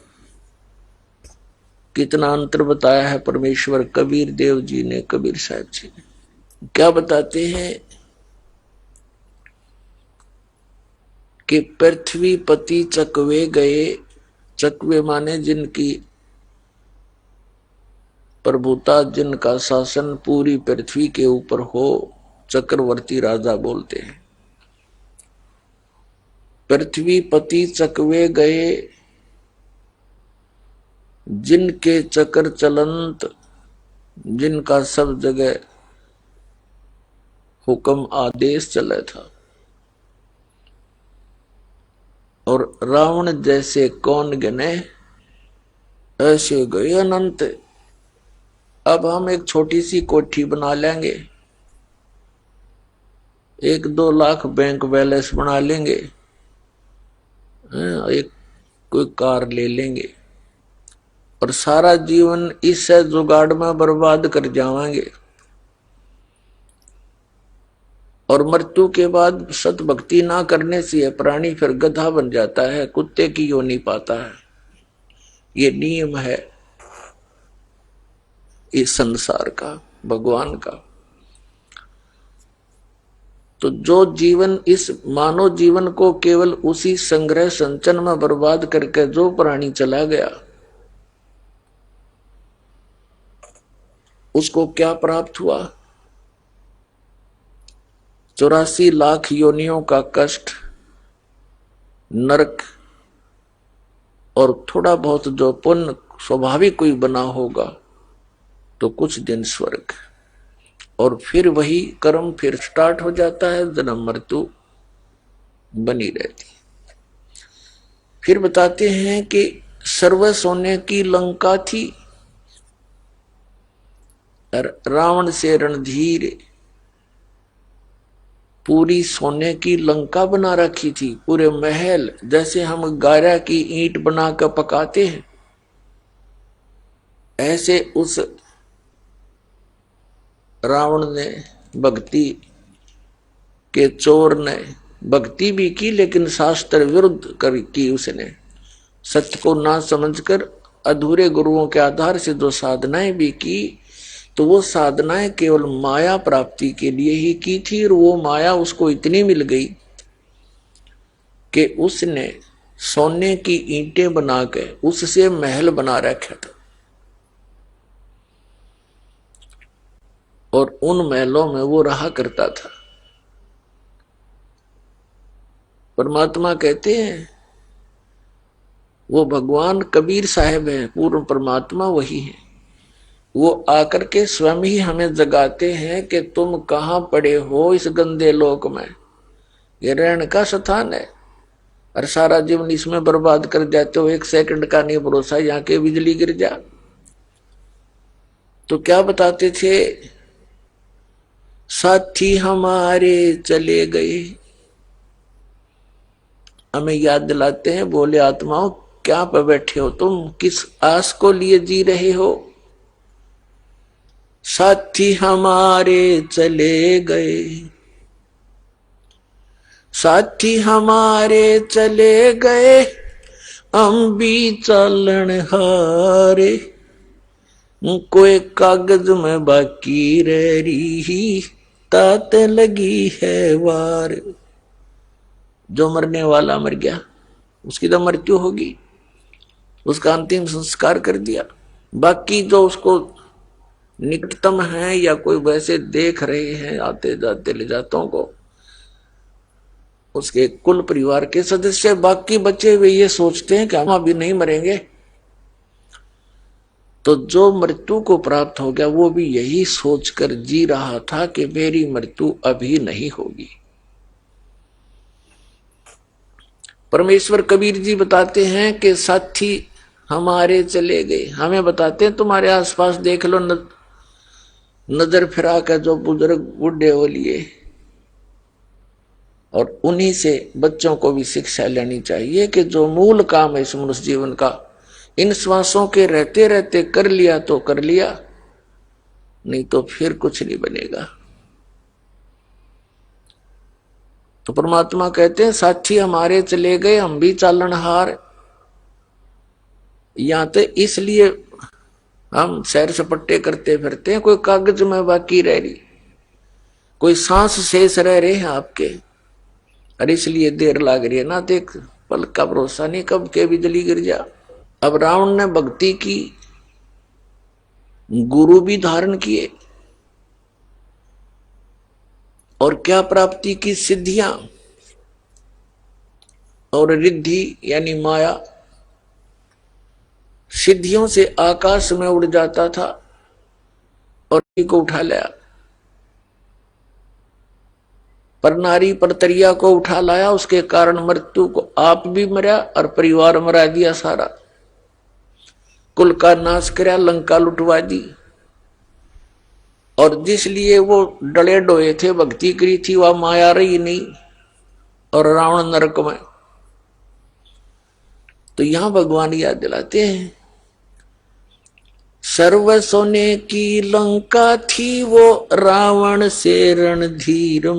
कितना अंतर बताया है परमेश्वर कबीर देव जी ने, कबीर साहब जी ने। क्या बताते हैं कि पृथ्वीपति चकवे गए। चकवे माने जिनकी प्रभुता, जिनका शासन पूरी पृथ्वी के ऊपर हो, चक्रवर्ती राजा बोलते हैं। पृथ्वीपति चकवे गए जिनके चक्र चलंत, जिनका सब जगह हुक्म आदेश चला था। और रावण जैसे कौन गिने ऐसे गए अनंत। अब हम एक छोटी सी कोठी बना लेंगे, 1-2 लाख बैंक बैलेंस बना लेंगे, एक कोई कार ले लेंगे और सारा जीवन इस जुगाड़ में बर्बाद कर जाएंगे। और मृत्यु के बाद सत भक्ति ना करने से प्राणी फिर गधा बन जाता है, कुत्ते की योनि पाता है। ये नियम है इस संसार का, भगवान का। तो जो जीवन, इस मानव जीवन को केवल उसी संग्रह संचन में बर्बाद करके जो प्राणी चला गया, उसको क्या प्राप्त हुआ? 84 लाख योनियों का कष्ट, नरक, और थोड़ा बहुत जो पुण्य स्वाभाविक कोई बना होगा तो कुछ दिन स्वर्ग, और फिर वही कर्म फिर स्टार्ट हो जाता है, जन्म मृत्यु बनी रहती। फिर बताते हैं कि सर्व सोने की लंका थी, रावण से रणधीर पूरी सोने की लंका बना रखी थी, पूरे महल, जैसे हम गारा की ईंट बनाकर पकाते हैं, ऐसे उस रावण ने, भक्ति के चोर ने भक्ति भी की, लेकिन शास्त्र विरुद्ध की उसने। सत्य को ना समझकर अधूरे गुरुओं के आधार से जो साधनाएं भी की, तो वो साधनाएं केवल माया प्राप्ति के लिए ही की थी, और वो माया उसको इतनी मिल गई कि उसने सोने की ईंटें बना के उससे महल बना रखा था, और उन महलों में वो रहा करता था। परमात्मा कहते हैं, वो भगवान कबीर साहब हैं, पूर्ण परमात्मा वही है। वो आकर के स्वयं ही हमें जगाते हैं कि तुम कहां पड़े हो इस गंदे लोक में, ये रहने का स्थान है, और सारा जीवन इसमें बर्बाद कर जाते हो, 1 सेकंड का नहीं भरोसा, यहाँ के बिजली गिर जा। तो क्या बताते थे साथी हमारे चले गए। हमें याद दिलाते हैं, बोले आत्माओं क्या पे बैठे हो तुम, किस आस को लिए जी रहे हो। साथी हमारे चले गए, साथी हमारे चले गए, हम भी चलन हारे। कोई कागज में बाकी रह रही, तात लगी है वार। जो मरने वाला मर गया, उसकी तो मृत्यु होगी, उसका अंतिम संस्कार कर दिया। बाकी जो उसको निकटतम है या कोई वैसे देख रहे हैं आते जाते ले जातों को, उसके कुल परिवार के सदस्य बाकी बचे हुए ये सोचते हैं कि हम अभी नहीं मरेंगे। तो जो मृत्यु को प्राप्त हो गया वो भी यही सोचकर जी रहा था कि मेरी मृत्यु अभी नहीं होगी। परमेश्वर कबीर जी बताते हैं कि साथी हमारे चले गए। हमें बताते हैं तुम्हारे आसपास देख लो, नजर फिरा कर जो बुजुर्ग बूढ़े हो लिए, और उन्हीं से बच्चों को भी शिक्षा लेनी चाहिए कि जो मूल काम है इस मनुष्य जीवन का, इन श्वासों के रहते रहते कर लिया तो कर लिया, नहीं तो फिर कुछ नहीं बनेगा। तो परमात्मा कहते हैं साथी हमारे चले गए, हम भी चालनहार। या तो इसलिए हम सैर सपट्टे करते फिरते हैं, कोई कागज में बाकी रह रही, कोई सांस शेष रह रहे हैं आपके, और इसलिए देर लाग रही है। ना देख पल का भरोसा नहीं, कब के बिजली गिर जा। अब रावण ने भक्ति की, गुरु भी धारण किए, और क्या प्राप्ति की, सिद्धियां और रिद्धि यानी माया। सिद्धियों से आकाश में उड़ जाता था और को उठा लिया, पर नारी परतरिया को उठा लाया, उसके कारण मृत्यु को आप भी मरा और परिवार मरा दिया सारा, कुल का नाश करया, लंका लुटवा दी। और जिसलिए वो डले डोए थे, भक्ति करी थी, वह माया रही नहीं और रावण नरक में। तो यहां भगवान याद दिलाते हैं, सर्व सोने की लंका थी वो रावण से रणधीरम,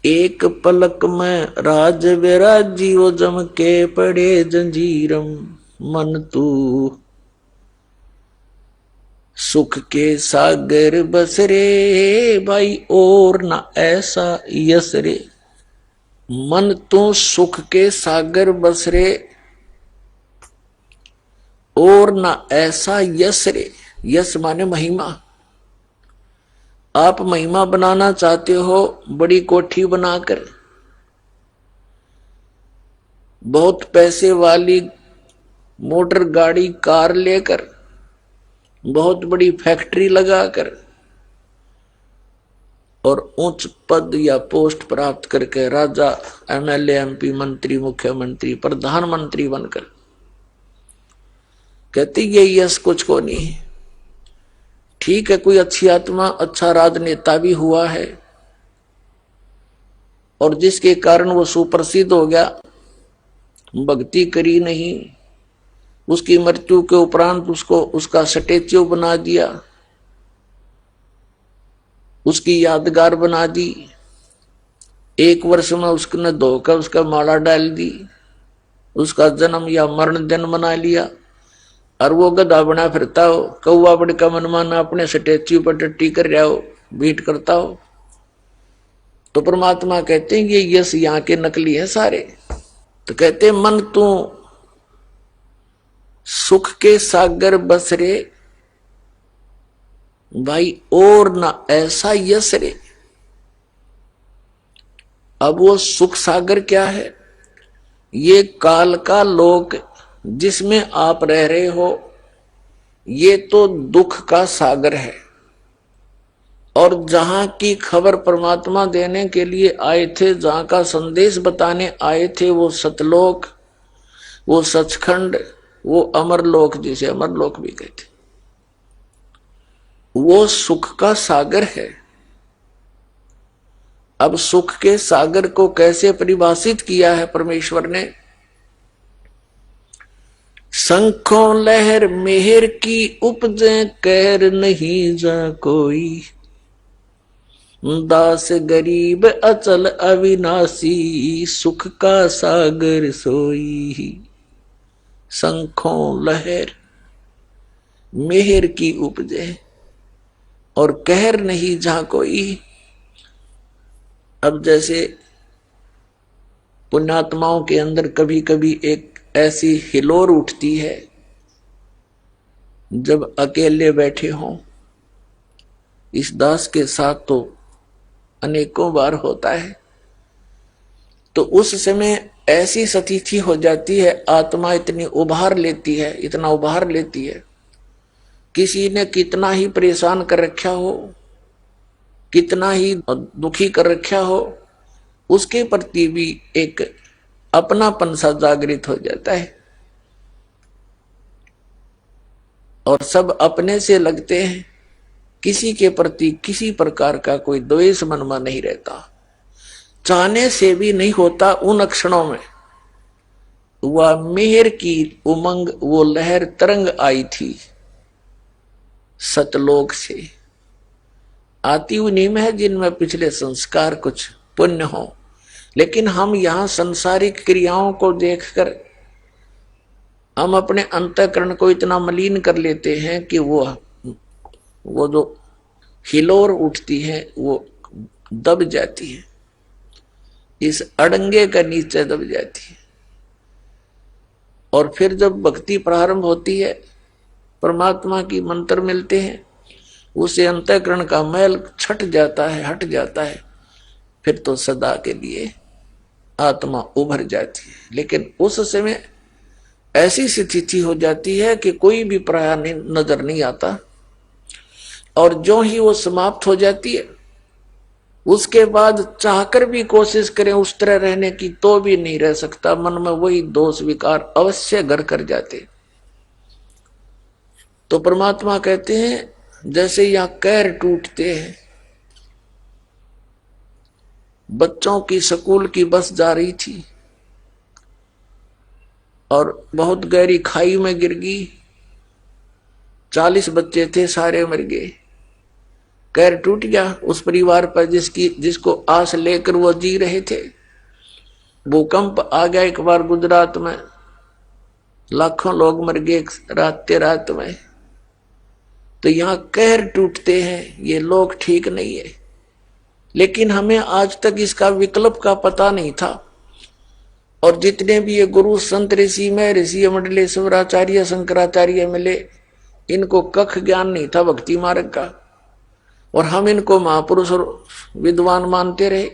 एक पलक में राज विराजी वो जम के पड़े जंजीरम। मन तू सुख के सागर बस रे, भाई और ना ऐसा यस रे। मन तू सुख के सागर बस रे, और ना ऐसा यश रे। यश माने महिमा। आप महिमा बनाना चाहते हो, बड़ी कोठी बनाकर, बहुत पैसे वाली मोटर गाड़ी कार लेकर, बहुत बड़ी फैक्ट्री लगाकर, और उच्च पद या पोस्ट प्राप्त करके राजा, एमएलए, एमपी, मंत्री, मुख्यमंत्री, प्रधानमंत्री बनकर, कहती ये यश कुछ को नहीं है। ठीक है, कोई अच्छी आत्मा, अच्छा राजनेता भी हुआ है, और जिसके कारण वो सुप्रसिद्ध हो गया, भक्ति करी नहीं, उसकी मृत्यु के उपरांत उसको उसका स्टैच्यू बना दिया, उसकी यादगार बना दी, एक वर्ष में उसने धोकर उसका माला डाल दी, उसका जन्म या मरण दिन मना लिया, और वो गधा बना फिरता हो, कौवा बड़ का मनमाना अपने स्टैच्यू पर टट्टी कर रहा हो, बीट करता हो। तो परमात्मा कहते हैं ये यश यहाँ के नकली है सारे। तो कहते हैं मन तू सुख के सागर बस रे, भाई और ना ऐसा यश रे। अब वो सुख सागर क्या है? ये काल का लोक जिसमें आप रह रहे हो, ये तो दुख का सागर है। और जहां की खबर परमात्मा देने के लिए आए थे, जहां का संदेश बताने आए थे, वो सतलोक, वो सचखंड, वो अमरलोक, जिसे अमरलोक भी कहते, वो सुख का सागर है। अब सुख के सागर को कैसे परिभाषित किया है परमेश्वर ने? शंखों लहर मेहर की उपजे, कहर नहीं जा कोई। दास गरीब अचल अविनाशी, सुख का सागर सोई। शंखों लहर मेहर की उपजे और कहर नहीं जा कोई। अब जैसे पुण्यात्माओं के अंदर कभी कभी एक ऐसी हिलोर उठती है जब अकेले बैठे हों। इस दास के साथ तो अनेकों बार होता है। तो उस समय ऐसी स्थिति हो जाती है, आत्मा इतनी उभार लेती है, इतना उभार लेती है, किसी ने कितना ही परेशान कर रखा हो, कितना ही दुखी कर रखा हो, उसके प्रति भी एक अपनापन सा जागृत हो जाता है और सब अपने से लगते हैं। किसी के प्रति किसी प्रकार का कोई द्वेष मन में नहीं रहता, चाहने से भी नहीं होता। उन क्षणों में वह मेहर की उमंग, वो लहर तरंग आई थी सतलोक से, आती उन्हीं में है जिनमें पिछले संस्कार कुछ पुण्य हो। लेकिन हम यहां सांसारिक क्रियाओं को देखकर हम अपने अंतःकरण को इतना मलिन कर लेते हैं कि वो जो हिलोर उठती है वो दब जाती है, इस अड़ंगे का नीचे दब जाती है। और फिर जब भक्ति प्रारंभ होती है, परमात्मा की मंत्र मिलते हैं, उसे अंतःकरण का मैल छट जाता है, हट जाता है। फिर तो सदा के लिए आत्मा उभर जाती है। लेकिन उस समय ऐसी स्थिति हो जाती है कि कोई भी पराया नजर नहीं आता, और जो ही वो समाप्त हो जाती है उसके बाद चाहकर भी कोशिश करें उस तरह रहने की तो भी नहीं रह सकता। मन में वही दोष विकार अवश्य घर कर जाते। तो परमात्मा कहते हैं जैसे यहां कैर टूटते हैं, बच्चों की स्कूल की बस जा रही थी और बहुत गहरी खाई में गिर गई, 40 बच्चे थे, सारे मर गए। कैर टूट गया उस परिवार पर जिसको आस लेकर वो जी रहे थे। भूकंप आ गया एक बार गुजरात में, लाखों लोग मर गए रात में। तो यहां कहर टूटते हैं, ये लोग ठीक नहीं है। लेकिन हमें आज तक इसका विकल्प का पता नहीं था। और जितने भी ये गुरु संत ऋषि में ऋषि मंडलेश्वराचार्य शंकराचार्य मिले, इनको कख ज्ञान नहीं था भक्ति मार्ग का, और हम इनको महापुरुष और विद्वान मानते रहे।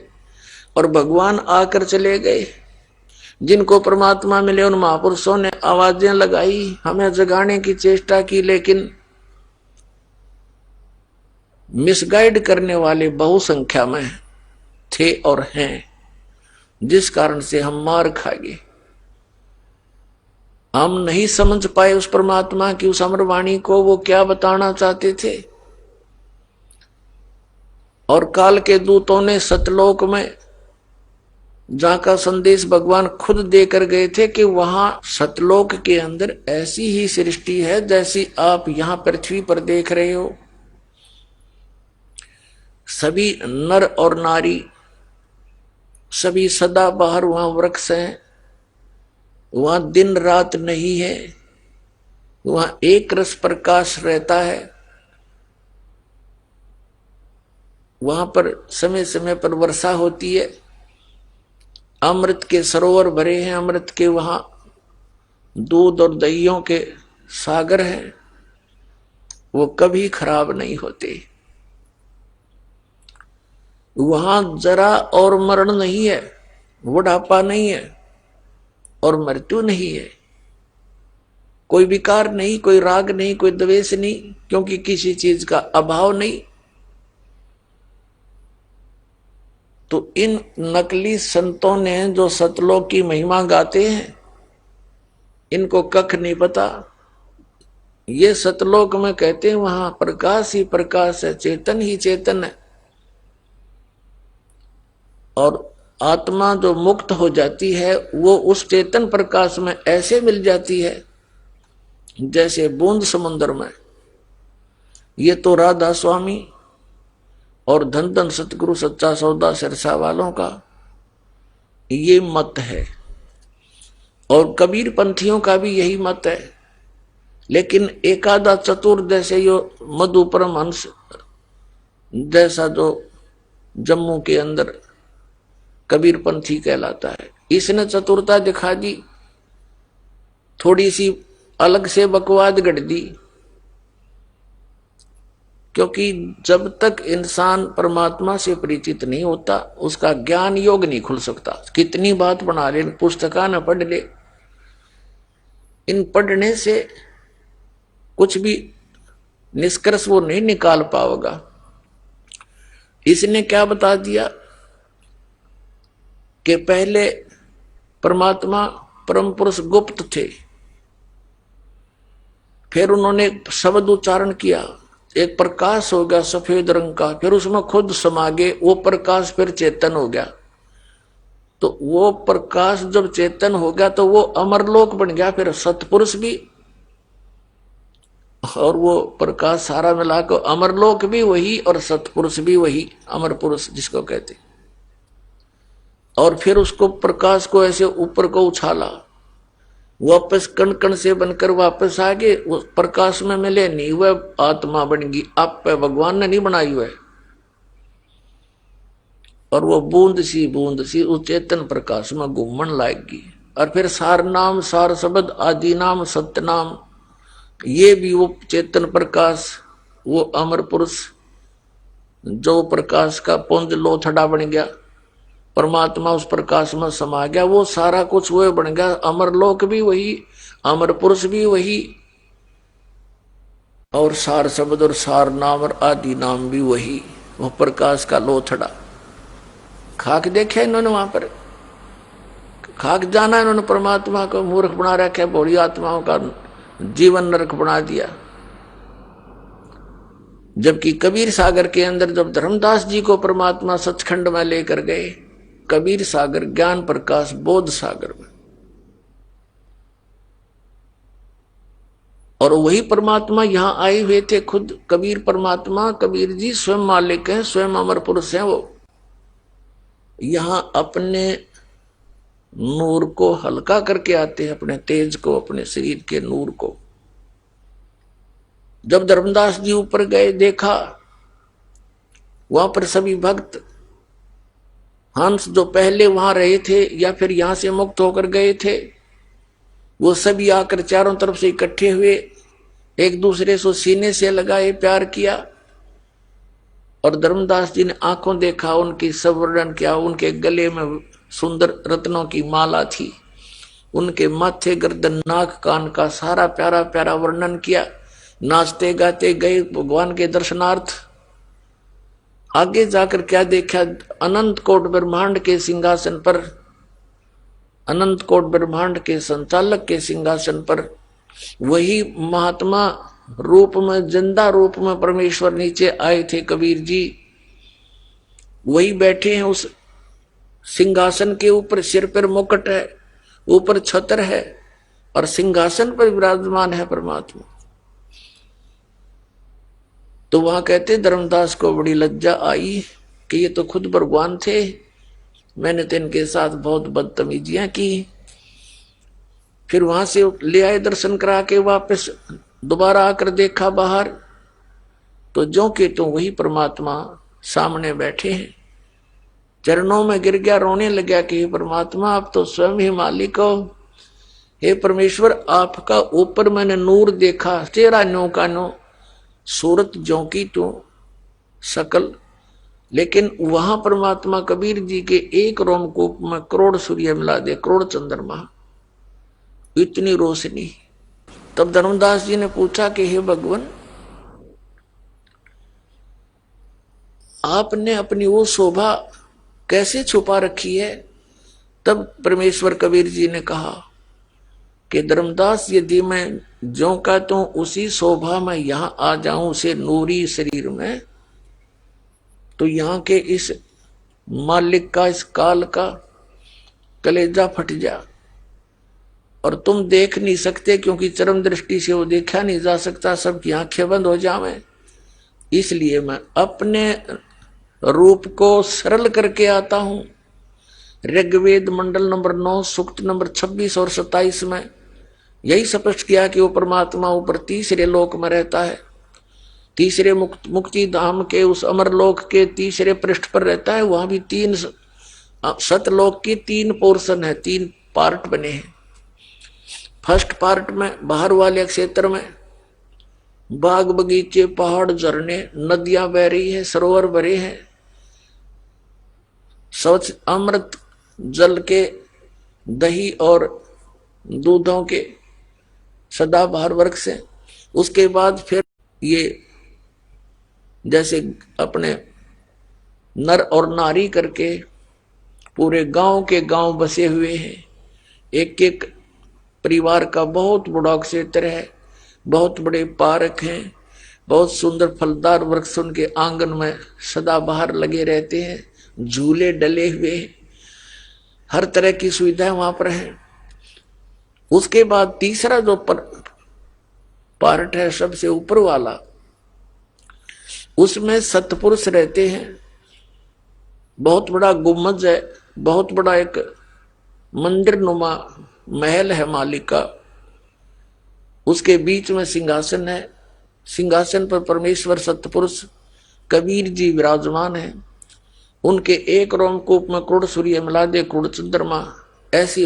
और भगवान आकर चले गए, जिनको परमात्मा मिले उन महापुरुषों ने आवाजें लगाई, हमें जगाने की चेष्टा की, लेकिन मिसगाइड करने वाले बहुसंख्या में थे और हैं, जिस कारण से हम मार खा गए। हम नहीं समझ पाए उस परमात्मा की उस अमरवाणी को, वो क्या बताना चाहते थे। और काल के दूतों ने सतलोक में जहां का संदेश भगवान खुद देकर गए थे कि वहां सतलोक के अंदर ऐसी ही सृष्टि है जैसी आप यहां पृथ्वी पर देख रहे हो। सभी नर और नारी, सभी सदा बाहर वहां वृक्ष हैं, वहां दिन रात नहीं है, वहां एक रस प्रकाश रहता है। वहां पर समय समय पर वर्षा होती है, अमृत के सरोवर भरे हैं, अमृत के वहां दूध और दहियों के सागर हैं, वो कभी खराब नहीं होते। वहां जरा और मरण नहीं है, बुढ़ापा नहीं है और मृत्यु नहीं है, कोई विकार नहीं, कोई राग नहीं, कोई द्वेष नहीं, क्योंकि किसी चीज का अभाव नहीं। तो इन नकली संतों ने जो सतलोक की महिमा गाते हैं, इनको कख नहीं पता। ये सतलोक में कहते हैं वहां प्रकाश ही प्रकाश है, चेतन ही चेतन है। और आत्मा जो मुक्त हो जाती है वो उस चेतन प्रकाश में ऐसे मिल जाती है जैसे बूंद समुद्र में। ये तो राधा स्वामी और धन धन सतगुरु सच्चा सौदा सिरसा वालों का ये मत है, और कबीर पंथियों का भी यही मत है। लेकिन एकादा चतुर जैसे यो मधु परमहंस जैसा जो जम्मू के अंदर कबीर पंथी कहलाता है, इसने चतुरता दिखा दी, थोड़ी सी अलग से बकवाद गढ़ दी। क्योंकि जब तक इंसान परमात्मा से परिचित नहीं होता उसका ज्ञान योग नहीं खुल सकता। कितनी बात बना ले, पुस्तका न पढ़ ले, इन पढ़ने से कुछ भी निष्कर्ष वो नहीं निकाल पाएगा। इसने क्या बता दिया कि पहले परमात्मा परम पुरुष गुप्त थे, फिर उन्होंने शब्द उच्चारण किया, एक प्रकाश हो गया सफेद रंग का, फिर उसमें खुद समा गए, वो प्रकाश फिर चेतन हो गया। तो वो प्रकाश जब चेतन हो गया तो वो अमरलोक बन गया, फिर सतपुरुष भी और वो प्रकाश सारा मिलाकर अमरलोक भी वही और सतपुरुष भी वही, अमर पुरुष जिसको कहते। और फिर उसको प्रकाश को ऐसे ऊपर को उछाला, वापस कण कण से बनकर वापस आ गए, वो प्रकाश में मिले नहीं, वह आत्मा बन गई। आप पे भगवान ने नहीं बनाई हुआ, और वो बूंद सी उस चेतन प्रकाश में घूमन लाएगी। और फिर सार नाम सार शब्द आदि नाम सत्य नाम, ये भी वो चेतन प्रकाश, वो अमर पुरुष जो प्रकाश का पुंज लोथड़ा बन गया, परमात्मा उस प्रकाश में समा गया, वो सारा कुछ वो बन गया। अमरलोक भी वही, अमर पुरुष भी वही, और सार शब्द और सार नाम और आदि नाम भी वही, वो प्रकाश का लोथड़ा। खाक देखा इन्होंने, वहां पर खाक जाना इन्होंने परमात्मा को मूर्ख बना रखा, भोली आत्माओं का जीवन नरक बना दिया। जबकि कबीर सागर के अंदर जब धर्मदास जी को परमात्मा सचखंड में लेकर गए, कबीर सागर ज्ञान प्रकाश बोध सागर में, और वही परमात्मा यहां आए हुए थे। खुद कबीर परमात्मा, कबीर जी स्वयं मालिक हैं, स्वयं अमर पुरुष हैं। वो यहां अपने नूर को हल्का करके आते हैं, अपने तेज को, अपने शरीर के नूर को। जब धर्मदास जी ऊपर गए, देखा वहां पर सभी भक्त हंस जो पहले वहां रहे थे या फिर यहां से मुक्त होकर गए थे, वो सभी आकर चारों तरफ से इकट्ठे हुए, एक दूसरे से सीने से लगाए, प्यार किया। और धर्मदास जी ने आंखों देखा, उनकी संवर्णन किया। उनके गले में सुंदर रत्नों की माला थी, उनके माथे गर्दन नाक कान का सारा प्यारा प्यारा वर्णन किया। नाचते गाते गए भगवान के दर्शनार्थ। आगे जाकर क्या देखा, अनंत कोट ब्रह्मांड के सिंहासन पर, अनंत कोट ब्रह्मांड के संचालक के सिंहासन पर वही महात्मा रूप में, जिंदा रूप में परमेश्वर नीचे आए थे कबीर जी, वही बैठे हैं उस सिंहासन के ऊपर। सिर पर मुकुट है, ऊपर छत्र है, और सिंहासन पर विराजमान है परमात्मा। तो वहां कहते धर्मदास को बड़ी लज्जा आई कि ये तो खुद भगवान थे, मैंने तो इनके साथ बहुत बदतमीजियां की। फिर वहां से ले आए, दर्शन करा के वापस दोबारा आकर देखा बाहर, तो ज्यों के तो वही परमात्मा सामने बैठे हैं। चरणों में गिर गया, रोने लग गया कि हे परमात्मा, आप तो स्वयं ही मालिक हो। हे परमेश्वर, आपका ऊपर मैंने नूर देखा, चेहरा नो का नो, सूरत ज्यों की तो सकल, लेकिन वहां परमात्मा कबीर जी के एक रोमकूप में करोड़ सूर्य मिला दे, करोड़ चंद्रमा, इतनी रोशनी। तब धर्मदास जी ने पूछा कि हे भगवान, आपने अपनी वो शोभा कैसे छुपा रखी है? तब परमेश्वर कबीर जी ने कहा कि धर्मदास, यदि मैं ज्यों का तो उसी शोभा में यहां आ जाऊं, उसे नूरी शरीर में, तो यहां के इस मालिक का इस काल का कलेजा फट जा। और तुम देख नहीं सकते क्योंकि चरम दृष्टि से वो देखा नहीं जा सकता, सबकी आंखें बंद हो जावे। इसलिए मैं अपने रूप को सरल करके आता हूं। ऋग्वेद मंडल नंबर 9 सूक्त नंबर 26 और 27 में यही स्पष्ट किया कि वो परमात्मा ऊपर तीसरे लोक में रहता है, तीसरे मुक्ति धाम के उस अमर लोक के तीसरे पृष्ठ पर रहता है। वहां भी 3 सतलोक की 3 पोर्शन है, 3 पार्ट बने हैं। फर्स्ट पार्ट में बाहर वाले क्षेत्र में बाग बगीचे, पहाड़, झरने, नदियां बह रही है, सरोवर भरे हैं, स्वच्छ अमृत जल के, दही और दूधों के सदाबहार वृक्ष से। उसके बाद फिर ये जैसे अपने नर और नारी करके पूरे गांव के गांव बसे हुए हैं। एक एक परिवार का बहुत बड़ा क्षेत्र है, बहुत बड़े पार्क हैं, बहुत सुंदर फलदार वृक्ष उनके आंगन में सदाबहार लगे रहते हैं, झूले डले हुए हैं, हर तरह की सुविधाएं वहां पर है। उसके बाद तीसरा जो पार्ट है सबसे ऊपर वाला, उसमें सतपुरुष रहते हैं। बहुत बड़ा गुम्बद है, बहुत बड़ा एक मंदिर नुमा महल है मालिक का। उसके बीच में सिंहासन है, सिंहासन पर परमेश्वर सतपुरुष कबीर जी विराजमान है। उनके एक रोमकूप में क्रोड़ सूर्य मिला दे क्रोड़ चंद्रमा, ऐसी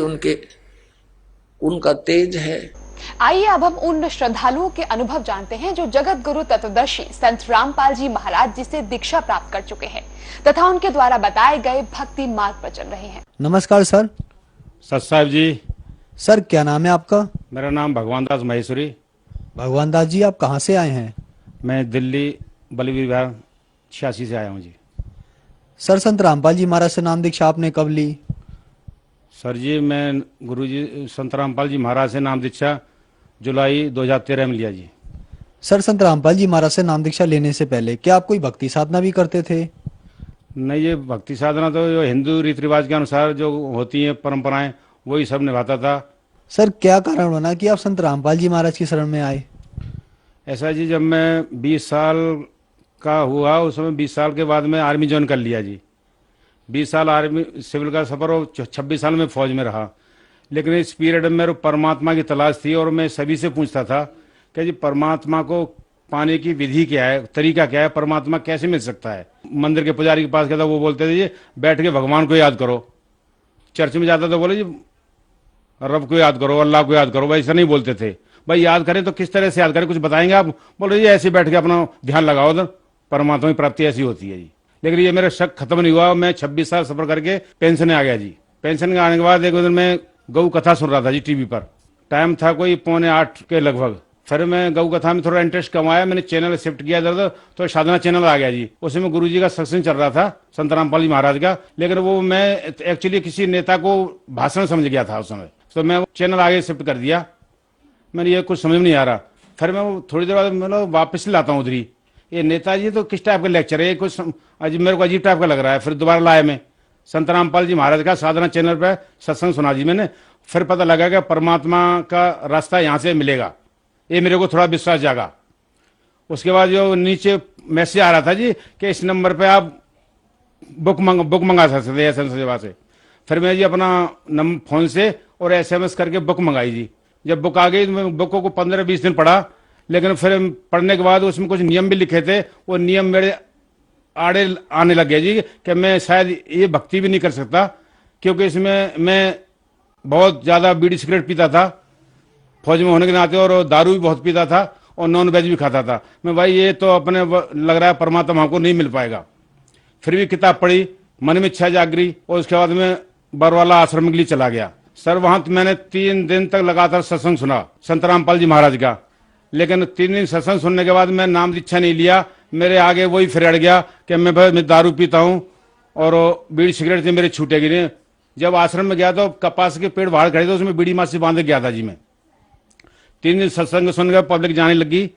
उनका तेज है। आइए अब हम उन श्रद्धालुओं के अनुभव जानते हैं जो जगत गुरु तत्वदर्शी संत रामपाल जी महाराज जी से दीक्षा प्राप्त कर चुके हैं तथा उनके द्वारा बताए गए भक्ति मार्ग पर चल रहे हैं। नमस्कार सर। सत साहब जी। सर क्या नाम है आपका? मेरा नाम भगवान दास महेश्वरी। भगवान दास जी, आप कहाँ से आए हैं? मैं दिल्ली बलवीर विहार 86 से आया हूँ जी। सर संत रामपाल जी महाराज से नाम दीक्षा आपने कब ली? सर जी मैं गुरुजी संत रामपाल जी महाराज से नाम दीक्षा जुलाई 2013 में लिया जी। सर संत रामपाल जी महाराज से नाम दीक्षा लेने से पहले क्या आप कोई भक्ति साधना भी करते थे? नहीं, ये भक्ति साधना तो जो हिंदू रीति रिवाज के अनुसार जो होती हैं परंपराएं वही सब निभाता था। सर क्या कारण बना कि आप संत रामपाल जी महाराज की शरण में आए? ऐसा जी, जब मैं 20 साल का हुआ उस समय 20 साल के बाद मैं आर्मी ज्वाइन कर लिया जी। 20 साल आर्मी सिविल का सफर और 26 साल में फौज में रहा। लेकिन इस पीरियड में मेरे परमात्मा की तलाश थी और मैं सभी से पूछता था कि जी परमात्मा को पाने की विधि क्या है, तरीका क्या है, परमात्मा कैसे मिल सकता है। मंदिर के पुजारी के पास गया था, वो बोलते थे जी बैठ के भगवान को याद करो। चर्च में जाता तो बोले जी रब को याद करो, अल्लाह को याद करो। भाई ऐसा नहीं बोलते थे। भाई याद करें तो किस तरह से याद करें, कुछ बताएंगे आप? बोल रहे जी ऐसे बैठ के अपना ध्यान लगाओ तो परमात्मा की प्राप्ति ऐसी होती है जी। लेकिन ये मेरा शक खत्म नहीं हुआ। मैं 26 साल सफर करके पेंशन में आ गया जी। पेंशन में आने के बाद एक दिन मैं गौ कथा सुन रहा था जी टीवी पर। टाइम था कोई 7:45 के लगभग। फिर मैं गौ कथा में थोड़ा इंटरेस्ट कमाया, मैंने चैनल शिफ्ट किया इधर तो साधना चैनल आ गया जी। उसमें गुरुजी का सत्संग चल रहा था संत रामपाल जी महाराज का। लेकिन वो मैं एक्चुअली किसी नेता को भाषण समझ गया था उस समय, तो मैं चैनल आगे शिफ्ट कर दिया। मैंने ये कुछ समझ में नहीं आ रहा। फिर मैं थोड़ी देर बाद मतलब वापस लाता हूँ उधरी, ये नेताजी तो किस टाइप का लेक्चर है, ये कुछ मेरे को अजीब टाइप का लग रहा है। फिर दोबारा लाया मैं संत रामपाल जी महाराज का साधना चैनल पर सत्संग सुना जी मैंने। फिर पता लगा कि परमात्मा का रास्ता यहाँ से मिलेगा, ये मेरे को थोड़ा विश्वास जागा। उसके बाद जो नीचे मैसेज आ रहा था जी कि इस नंबर पे आप बुक मंगा सकते थे एसएमएस सेवा से। फिर मैं जी अपना फोन से और एसएमएस करके बुक मंगाई जी। जब बुक आ गई तो मैं बुक को 15-20 दिन पढ़ा। लेकिन फिर पढ़ने के बाद उसमें कुछ नियम भी लिखे थे, वो नियम मेरे आड़े आने लग गया जी कि मैं शायद ये भक्ति भी नहीं कर सकता, क्योंकि इसमें मैं बहुत ज़्यादा बीड़ी सिगरेट पीता था फौज में होने के नाते, और दारू भी बहुत पीता था और नॉन वेज भी खाता था मैं। भाई ये तो अपने लग रहा है परमात्मा हमको नहीं मिल पाएगा। फिर भी किताब पढ़ी, मन में इच्छा जागरी और उसके बाद में बरवाला आश्रम के लिए चला गया। सर वहां मैंने 3 दिन तक लगातार सत्संग सुना संत रामपाल जी महाराज का। लेकिन 3 दिन सत्संग सुनने के बाद मैं नाम दीक्षा नहीं लिया। मेरे आगे वही फिर अड़ गया कि मैं दारू पीता हूँ और बीड़ी सिगरेट से मेरे छूटेगी नहीं। जब आश्रम में गया तो कपास के पेड़ बाहर खड़े थे, उसमें बीड़ी मासी बांध गया था जी मैं। 3 दिन सत्संग सुनकर पब्लिक जाने लगी।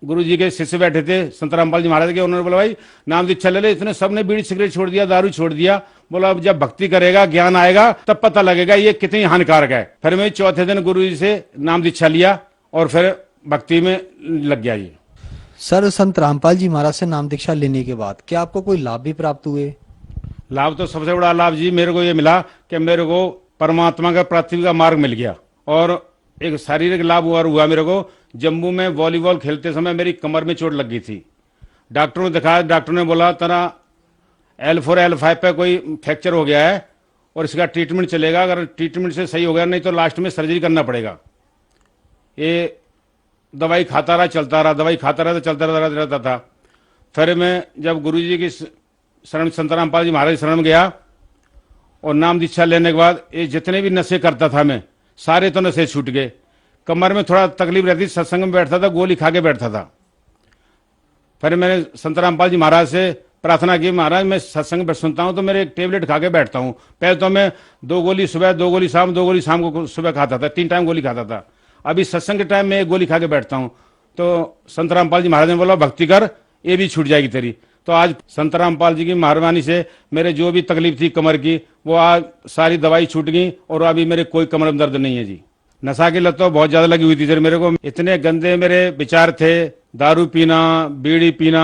गुरुजी के शिष्य बैठे थे संत रामपाल जी महाराज के, उन्होंने बोला भाई नाम दीक्षा ले ले। इतने सबने बीड़ी सिगरेट छोड़ दिया, दारू छोड़ दिया। बोला अब जब भक्ति करेगा, ज्ञान आएगा, तब पता लगेगा ये कितनी हानिकारक है। फिर मैं चौथे दिन गुरुजी से नाम दीक्षा लिया और फिर भक्ति में लग गया जी। सर, संत रामपाल जी महाराज से नाम दीक्षा लेने के बाद क्या आपको कोई लाभ भी प्राप्त हुए? लाभ तो सबसे बड़ा लाभ जी मेरे को ये मिला कि मेरे को परमात्मा का प्राप्ति का मार्ग मिल गया। और एक शारीरिक लाभ हुआ मेरे को। जम्मू में वॉलीबॉल खेलते समय मेरी कमर में चोट लग गई थी। डॉक्टरों ने दिखाया, डॉक्टर ने बोला तेरा L4 L5 पे कोई फ्रैक्चर हो गया है और इसका ट्रीटमेंट चलेगा, अगर ट्रीटमेंट से सही हो गया नहीं तो लास्ट में सर्जरी करना पड़ेगा। ये दवाई खाता रहा, चलता रहा, दवाई खाता रहा तो चलता रहता था। फिर मैं जब गुरुजी की शरण संत रामपाल जी महाराज शरण में गया और नाम दीक्षा लेने के बाद ये जितने भी नशे करता था मैं, सारे तो नशे छूट गए। कमर में थोड़ा तकलीफ रहती, सत्संग में बैठता था, गोली खा के बैठता था। फिर मैंने संत रामपाल जी महाराज से प्रार्थना की, महाराज मैं सत्संग में सुनता हूं तो मेरे एक टेबलेट खा के बैठता हूं। पहले तो मैं 2 गोली सुबह, 2 गोली शाम, 2 गोली शाम को सुबह खाता था, 3 टाइम गोली खाता था। अभी सत्संग के टाइम में 1 गोली खा के बैठता हूं। तो संत रामपाल जी महाराज ने बोला भक्ति कर, ये भी छूट जाएगी तेरी। तो आज संत रामपाल जी की मेहरबानी से मेरे जो भी तकलीफ थी कमर की, वो आज सारी दवाई छूट गई और अभी मेरे कोई कमर में दर्द नहीं है जी। नशा की लत तो बहुत ज्यादा लगी हुई थी सर मेरे को। इतने गंदे मेरे विचार थे, दारू पीना, बीड़ी पीना,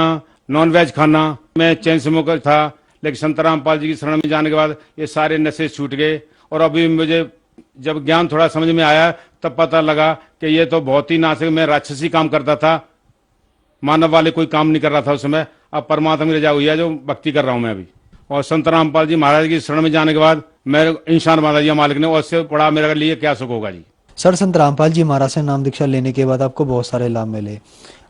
नॉनवेज खाना। मैं चैन से मुक्त था, लेकिन संत रामपाल जी की शरण में जाने के बाद ये सारे नशे छूट गए। और अभी मुझे जब ज्ञान थोड़ा समझ में आया तब पता लगा कि ये तो बहुत ही नाशक, मैं राक्षसी काम करता था, मानव वाले कोई काम नहीं कर रहा था उस समय। अब परमात्मा की रजा हुई है जो भक्ति कर रहा हूं मैं अभी। और संत रामपाल जी महाराज की शरण में जाने के बाद मेरे इंसान बना दिया मालिक ने, और उससे बड़ा मेरे लिए क्या सुख होगा जी। सर, संत रामपाल जी महाराज से नाम दीक्षा लेने के बाद आपको बहुत सारे लाभ मिले।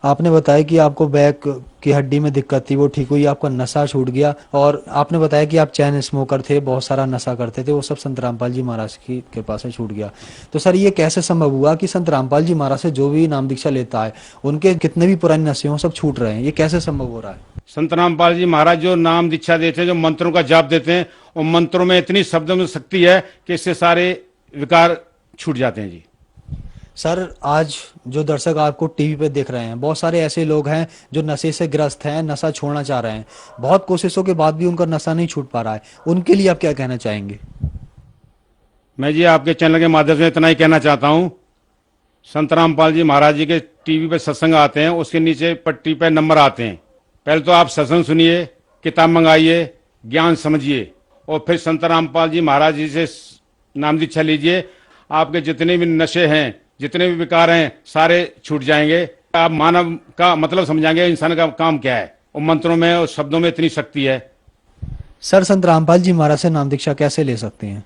आपने बताया कि आपको बैक की हड्डी में दिक्कत थी, वो ठीक हुई, आपका नशा छूट गया, और आपने बताया कि आप चैन स्मोकर थे, बहुत सारा नशा करते थे, वो सब संत रामपाल जी महाराज की कृपा से छूट गया। तो सर, ये कैसे संभव हुआ कि संत रामपाल जी महाराज से जो भी नाम दीक्षा लेता है उनके कितने भी पुराने नशे हो सब छूट रहे हैं? ये कैसे संभव हो रहा है? संत रामपाल जी महाराज जो नाम दीक्षा देते हैं, जो मंत्रों का जाप देते हैं, उन मंत्रों में इतनी शब्दों में शक्ति है कि इससे सारे विकार छूट जाते हैं जी। सर, आज जो दर्शक आपको टीवी पे देख रहे हैं, बहुत सारे ऐसे लोग हैं जो नशे से ग्रस्त हैं, नशा छोड़ना चाह रहे हैं, बहुत कोशिशों के बाद भी उनका नशा नहीं छूट पा रहा है, उनके लिए आप क्या कहना चाहेंगे? मैं जी आपके चैनल के माध्यम से इतना ही कहना चाहता हूं, संत रामपाल जी महाराज जी के टीवी पे सत्संग आते हैं, उसके नीचे पट्टी पे नंबर आते हैं। पहले तो आप सत्संग सुनिए, किताब मंगाइए, ज्ञान समझिए, और फिर संत रामपाल जी महाराज जी से नाम दीक्षा लीजिए। आपके जितने भी नशे हैं, जितने भी विकार हैं, सारे छूट जाएंगे। आप मानव का मतलब समझाएंगे, इंसान का काम क्या है। और मंत्रों में और शब्दों में इतनी शक्ति है। सर, संत रामपाल जी महाराज से नाम दीक्षा कैसे ले सकते हैं?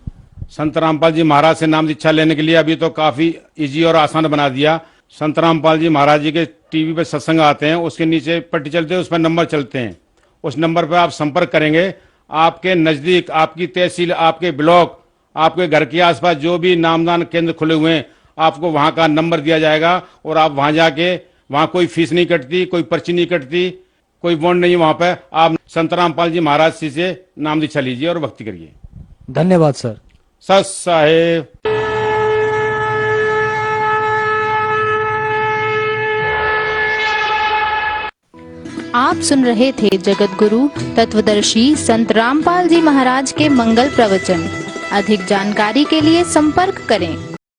संत रामपाल जी महाराज से नाम दीक्षा लेने के लिए अभी तो काफी इजी और आसान बना दिया। संत रामपाल जी महाराज जी के टीवी पे सत्संग आते हैं, उसके नीचे पट्टी चलते हैं, उस पर नंबर चलते हैं। उस नंबर पर आप संपर्क करेंगे। आपके नजदीक, आपकी तहसील, आपके ब्लॉक, आपके घर के आसपास जो भी नामदान केंद्र खुले हुए हैं, आपको वहां का नंबर दिया जाएगा और आप वहां जाके, वहां कोई फीस नहीं कटती, कोई पर्ची नहीं कटती, कोई बॉन्ड नहीं। वहां पर आप संत रामपाल जी महाराज जी से नाम दीक्षा लीजिए और भक्ति करिए। धन्यवाद सर। सत साहेब। आप सुन रहे थे जगत गुरु तत्वदर्शी संत रामपाल जी महाराज के मंगल प्रवचन। अधिक जानकारी के लिए संपर्क करें